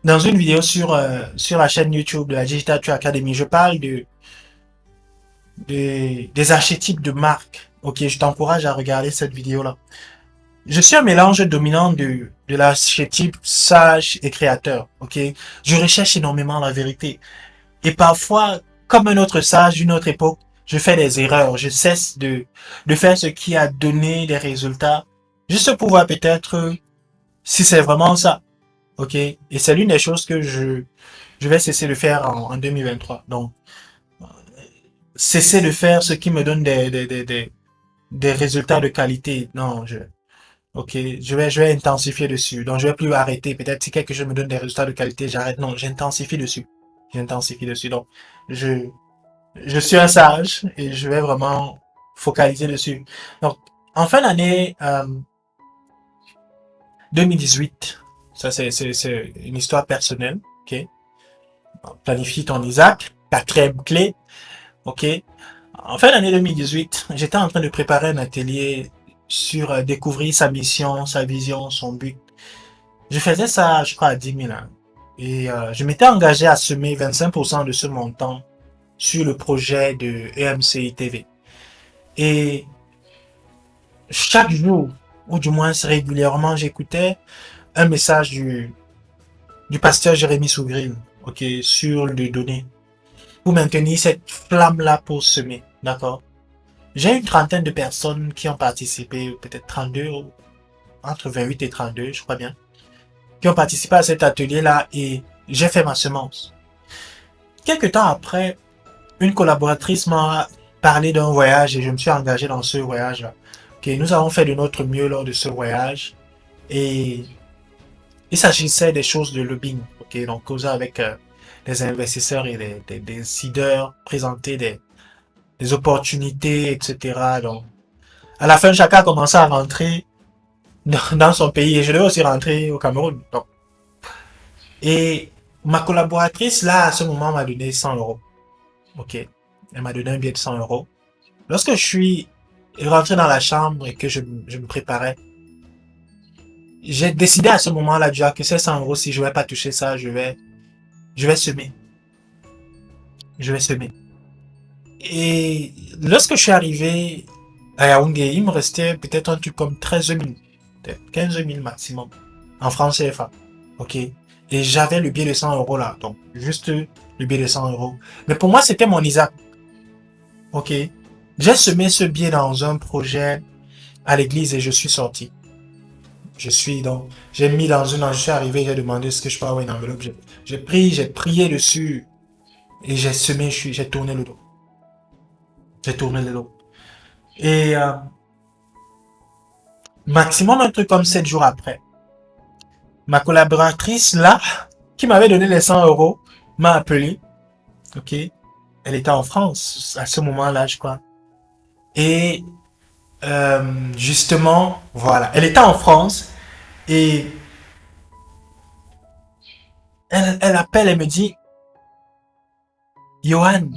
une vidéo sur la chaîne YouTube de la Digital Tree Academy, je parle des archétypes de marque. Ok, je t'encourage à regarder cette vidéo-là. Je suis un mélange dominant de l'archétype sage et créateur. Ok, je recherche énormément la vérité. Et parfois, comme un autre sage d'une autre époque, je fais des erreurs. Je cesse de faire ce qui a donné des résultats. Juste pour voir peut-être si c'est vraiment ça. Ok, et c'est l'une des choses que je vais cesser de faire en 2023. Donc, cesser de faire ce qui me donne des résultats de qualité. Non, ok, je vais intensifier dessus. Donc, je vais plus arrêter. Peut-être si quelque chose me donne des résultats de qualité, j'arrête. Non, j'intensifie dessus. J'intensifie dessus. Donc, je, je suis un sage et je vais vraiment focaliser dessus. Donc, en fin d'année 2018, ça c'est une histoire personnelle. Ok, planifie ton Isaac. Quatrième clé. Ok. En fin d'année 2018, j'étais en train de préparer un atelier sur découvrir sa mission, sa vision, son but. Je faisais ça, je crois, à 10 000 ans. Et je m'étais engagé à semer 25% de ce montant sur le projet de EMCI TV. Et chaque jour, ou du moins régulièrement, j'écoutais un message du pasteur Jérémy Sougrine, ok, sur le donner, pour maintenir cette flamme-là pour semer, d'accord? J'ai une trentaine de personnes qui ont participé, peut-être 32, entre 28 et 32, je crois bien, qui ont participé à cet atelier-là et j'ai fait ma semence. Quelques temps après, une collaboratrice m'a parlé d'un voyage et je me suis engagé dans ce voyage-là. Okay, nous avons fait de notre mieux lors de ce voyage et il s'agissait des choses de lobbying. Okay, donc causer avec des investisseurs et des décideurs, présenter des opportunités, etc. Donc, à la fin, chacun a commencé à rentrer dans son pays et je devais aussi rentrer au Cameroun. Donc, et ma collaboratrice, là, à ce moment, m'a donné 100 euros. Ok. Elle m'a donné un billet de 100 euros. Lorsque je suis rentré dans la chambre et que je me préparais, j'ai décidé à ce moment-là déjà que ces 100 euros, si je vais pas toucher ça, je vais semer. Je vais semer. Et lorsque je suis arrivé à Yaoundé, il me restait peut-être un truc comme 13 000, peut-être 15 000 maximum, en francs CFA. Ok. Et j'avais le billet de 100 euros là, donc juste le billet de 100 euros. Mais pour moi, c'était mon Isaac. Ok. J'ai semé ce billet dans un projet à l'église et je suis sorti. J'ai mis dans une, je suis arrivé, j'ai demandé ce que je peux avoir une enveloppe. J'ai pris, j'ai prié dessus et j'ai semé, j'ai tourné le dos. J'ai tourné le dos. Et maximum un truc comme 7 jours après, ma collaboratrice là, qui m'avait donné les 100 euros, m'a appelé. Ok. Elle était en France à ce moment-là, je crois. Et justement, voilà, elle était en France et elle appelle et me dit, Johan,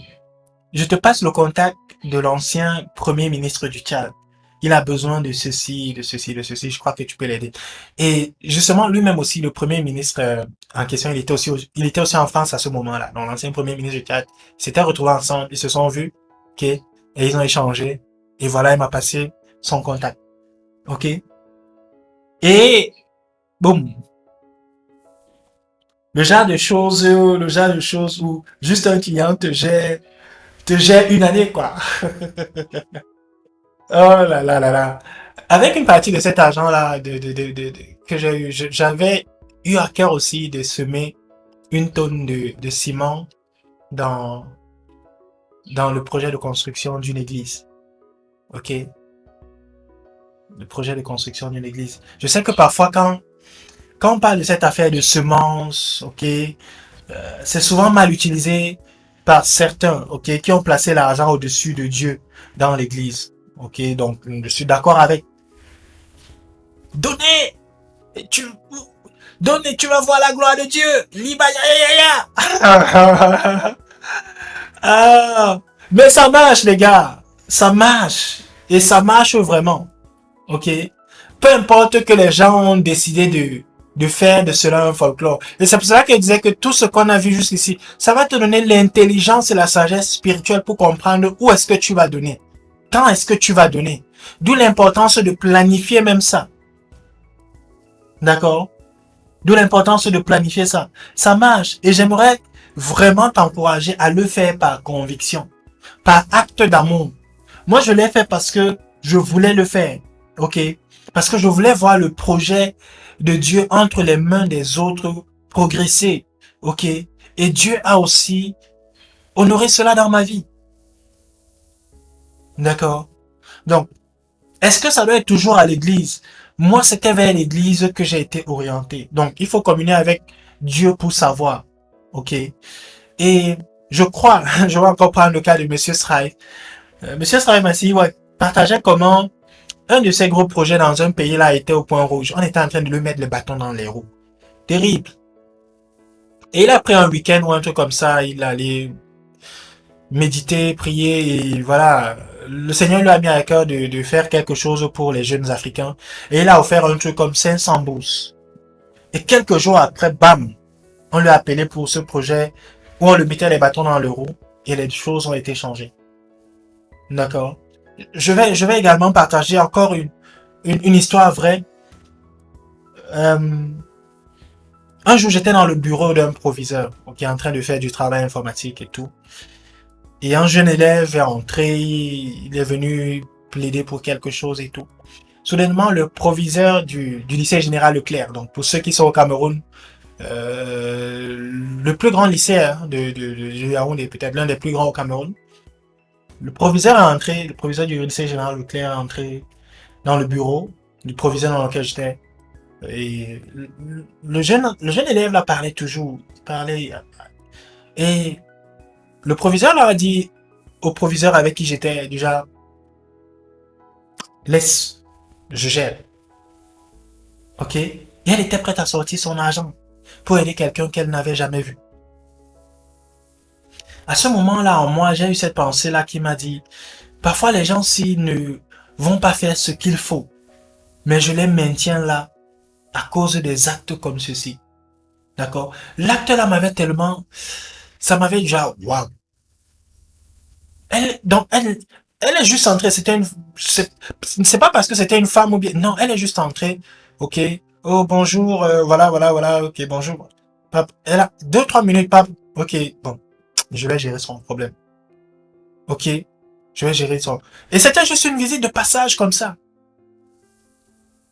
je te passe le contact de l'ancien premier ministre du Tchad. Il a besoin de ceci, de ceci, de ceci. Je crois que tu peux l'aider. Et justement, lui-même aussi, le premier ministre en question, il était aussi en France à ce moment-là. Donc, l'ancien premier ministre du Tchad s'était retrouvés ensemble. Ils se sont vus, ok, et ils ont échangé. Et voilà, il m'a passé son contact, ok. Et boum, le genre de choses où juste un client te gère une année, quoi. Oh là là là là. Avec une partie de cet argent-là que j'ai eu, j'avais eu à cœur aussi de semer une tonne de ciment dans, dans le projet de construction d'une église. Ok? Le projet de construction d'une église. Je sais que parfois quand on parle de cette affaire de semences, ok, c'est souvent mal utilisé. par certains, ok, qui ont placé l'argent au-dessus de Dieu dans l'église. Ok, donc je suis d'accord avec. Donnez, et tu, donne et tu vas voir la gloire de Dieu. Liba ya ya ya. Ah, mais ça marche, les gars. Ça marche. Et ça marche vraiment. Ok? Peu importe que les gens ont décidé de faire de cela un folklore. Et c'est pour cela que je disais que tout ce qu'on a vu jusqu'ici, ça va te donner l'intelligence et la sagesse spirituelle pour comprendre où est-ce que tu vas donner. Quand est-ce que tu vas donner. D'où l'importance de planifier même ça. D'accord? D'où l'importance de planifier ça. Ça marche. Et j'aimerais vraiment t'encourager à le faire par conviction, par acte d'amour. Moi, je l'ai fait parce que je voulais le faire. OK? Parce que je voulais voir le projet de Dieu entre les mains des autres progresser. OK? Et Dieu a aussi honoré cela dans ma vie. D'accord? Donc, est-ce que ça doit être toujours à l'église? Moi, c'était vers l'église que j'ai été orienté. Donc, il faut communier avec Dieu pour savoir. OK? Et je crois, je vais encore prendre le cas de Monsieur Sraï. Monsieur Sraï m'a dit, ouais, partageait comment un de ses gros projets dans un pays là était au point rouge. On était en train de lui mettre le bâton dans les roues. Terrible. Et il a pris un week-end ou un truc comme ça, il allait méditer, prier, et voilà. Le Seigneur lui a mis à cœur de faire quelque chose pour les jeunes Africains. Et il a offert un truc comme 500 bourses. Et quelques jours après, bam, on lui a appelé pour ce projet où on lui mettait les bâtons dans le roue et les choses ont été changées. D'accord. Je vais également partager encore une histoire vraie. Euh, un jour, j'étais dans le bureau d'un proviseur qui est en train de faire du travail informatique et tout. Et un jeune élève est entré, il est venu plaider pour quelque chose et tout. Soudainement, le proviseur du lycée général Leclerc, donc pour ceux qui sont au Cameroun, le plus grand lycée hein, de Yaoundé, peut-être l'un des plus grands au Cameroun. Le proviseur est entré, le proviseur du lycée général Leclerc est entré dans le bureau du proviseur dans lequel j'étais. Et le jeune élève là parlait toujours, parlait. Et le proviseur leur a dit au proviseur avec qui j'étais déjà, laisse, je gère. Ok? Et elle était prête à sortir son argent pour aider quelqu'un qu'elle n'avait jamais vu. À ce moment-là, en moi, j'ai eu cette pensée-là qui m'a dit, parfois les gens, s'ils ne vont pas faire ce qu'il faut, mais je les maintiens là à cause des actes comme ceci. D'accord? L'acte là m'avait tellement, ça m'avait déjà, waouh. Elle est juste entrée, c'est pas parce que c'était une femme ou bien, non, elle est juste entrée, ok, oh bonjour, voilà, ok, bonjour. Pap, elle a 2, 3 minutes, pap, ok, bon, je vais gérer son problème, ok, je vais gérer son. Et c'était juste une visite de passage comme ça,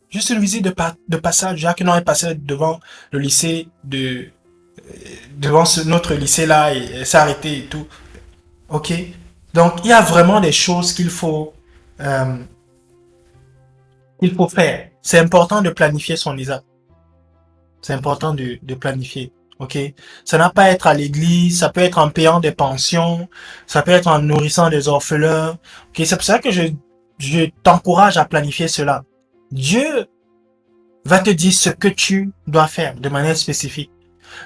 juste une visite de passage. Jacques non est passé devant le lycée devant notre lycée là et s'est arrêté et tout, ok. Donc il y a vraiment des choses euh, qu'il faut faire. C'est important de planifier son ISA. C'est important de planifier. OK? Ça n'a pas à être à l'église, ça peut être en payant des pensions, ça peut être en nourrissant des orphelins. OK? C'est pour ça que je t'encourage à planifier cela. Dieu va te dire ce que tu dois faire de manière spécifique.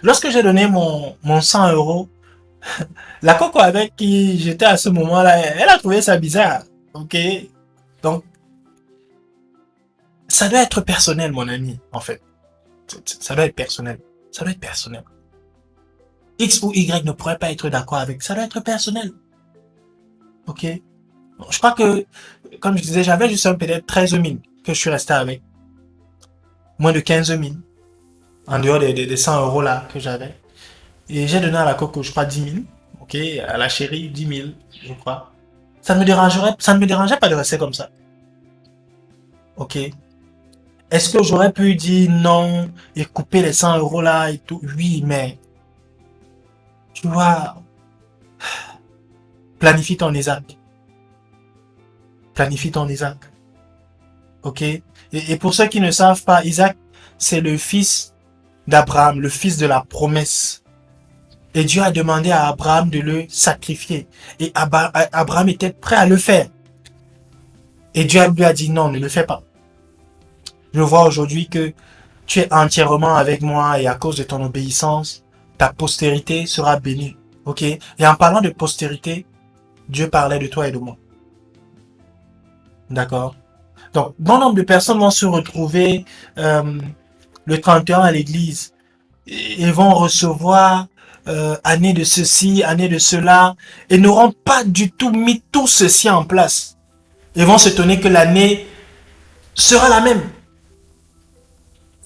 Lorsque j'ai donné mon 100 euros, la coco avec qui j'étais à ce moment-là, elle a trouvé ça bizarre. OK? Donc, ça doit être personnel, mon ami, en fait. Ça doit être personnel. Ça doit être personnel. X ou Y ne pourrait pas être d'accord avec. Ça doit être personnel. Ok? Bon, je crois que, comme je disais, j'avais juste un peut-être 13 000 que je suis resté avec. Moins de 15 000. En dehors des 100 euros là que j'avais. Et j'ai donné à la coco, je crois, 10 000. Ok? À la chérie, 10 000, je crois. Ça ne me dérangeait pas de rester comme ça. Ok? Est-ce que j'aurais pu dire non et couper les 100 euros là et tout? Oui, mais tu vois, planifie ton Isaac. Planifie ton Isaac. Ok? Et pour ceux qui ne savent pas, Isaac, c'est le fils d'Abraham, le fils de la promesse. Et Dieu a demandé à Abraham de le sacrifier. Et Abraham était prêt à le faire. Et Dieu lui a dit non, ne le fais pas. Je vois aujourd'hui que tu es entièrement avec moi et à cause de ton obéissance, ta postérité sera bénie. Ok? Et en parlant de postérité, Dieu parlait de toi et de moi. D'accord? Donc, bon nombre de personnes vont se retrouver le 31 à l'église. Ils vont recevoir année de ceci, année de cela, et n'auront pas du tout mis tout ceci en place. Ils vont s'étonner que l'année sera la même.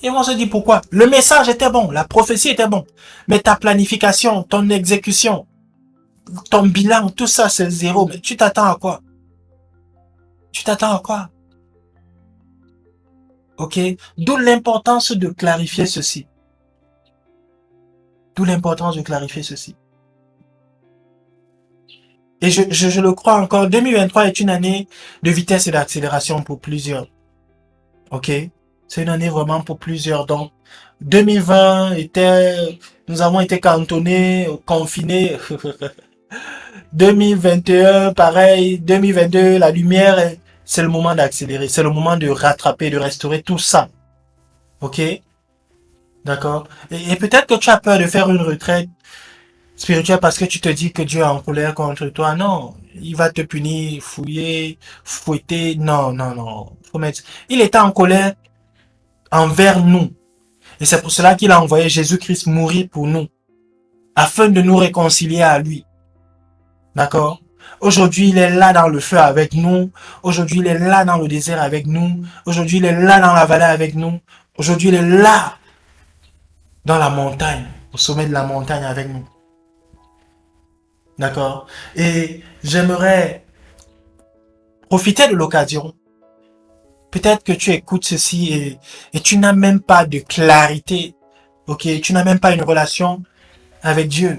Ils vont se dire pourquoi. Le message était bon, la prophétie était bon, mais ta planification, ton exécution, ton bilan, tout ça c'est zéro. Mais tu t'attends à quoi? Tu t'attends à quoi? Ok? D'où l'importance de clarifier ceci. D'où l'importance de clarifier ceci. Et je le crois encore, 2023 est une année de vitesse et d'accélération pour plusieurs. Ok? C'est une année vraiment pour plusieurs. Donc, 2020 nous avons été cantonnés, confinés. 2021, pareil. 2022, la lumière, c'est le moment d'accélérer. C'est le moment de rattraper, de restaurer tout ça. Ok? D'accord? Et peut-être que tu as peur de faire une retraite spirituelle parce que tu te dis que Dieu est en colère contre toi. Non. Il va te punir, fouiller, fouetter. Non, non, non. Il était en colère envers nous. Et c'est pour cela qu'il a envoyé Jésus-Christ mourir pour nous, afin de nous réconcilier à lui. D'accord? Aujourd'hui, il est là dans le feu avec nous. Aujourd'hui, il est là dans le désert avec nous. Aujourd'hui, il est là dans la vallée avec nous. Aujourd'hui, il est là dans la montagne, au sommet de la montagne avec nous. D'accord? Et j'aimerais profiter de l'occasion. Peut-être que tu écoutes ceci et tu n'as même pas de clarité. Ok? Tu n'as même pas une relation avec Dieu.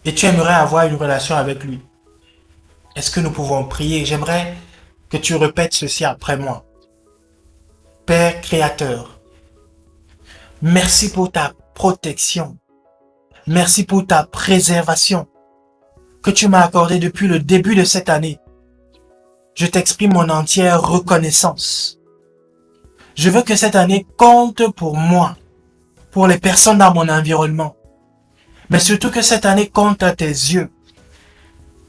Et tu aimerais avoir une relation avec lui. Est-ce que nous pouvons prier? J'aimerais que tu répètes ceci après moi. Père créateur, merci pour ta protection. Merci pour ta préservation que tu m'as accordée depuis le début de cette année. Je t'exprime mon entière reconnaissance. Je veux que cette année compte pour moi, pour les personnes dans mon environnement. Mais surtout que cette année compte à tes yeux.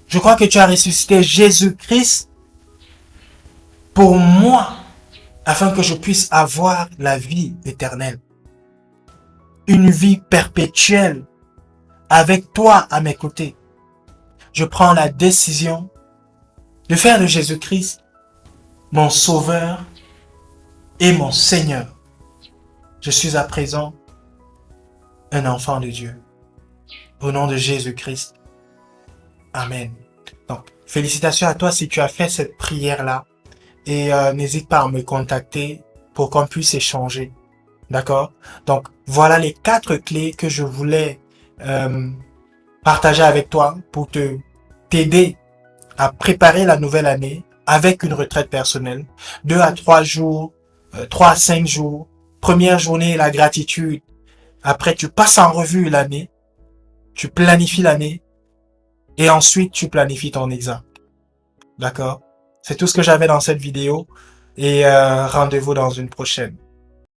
Je crois que tu as ressuscité Jésus-Christ pour moi, afin que je puisse avoir la vie éternelle. Une vie perpétuelle avec toi à mes côtés. Je prends la décision de faire de Jésus-Christ mon sauveur et mon Seigneur. Je suis à présent un enfant de Dieu. Au nom de Jésus-Christ. Amen. Donc, félicitations à toi si tu as fait cette prière-là. Et n'hésite pas à me contacter pour qu'on puisse échanger. D'accord? Donc, voilà les 4 clés que je voulais partager avec toi pour t'aider à préparer la nouvelle année avec une retraite personnelle. 2 à 3 jours, 3 à 5 jours. Première journée, la gratitude. Après, tu passes en revue l'année. Tu planifies l'année. Et ensuite, tu planifies ton examen. D'accord? C'est tout ce que j'avais dans cette vidéo. Et rendez-vous dans une prochaine.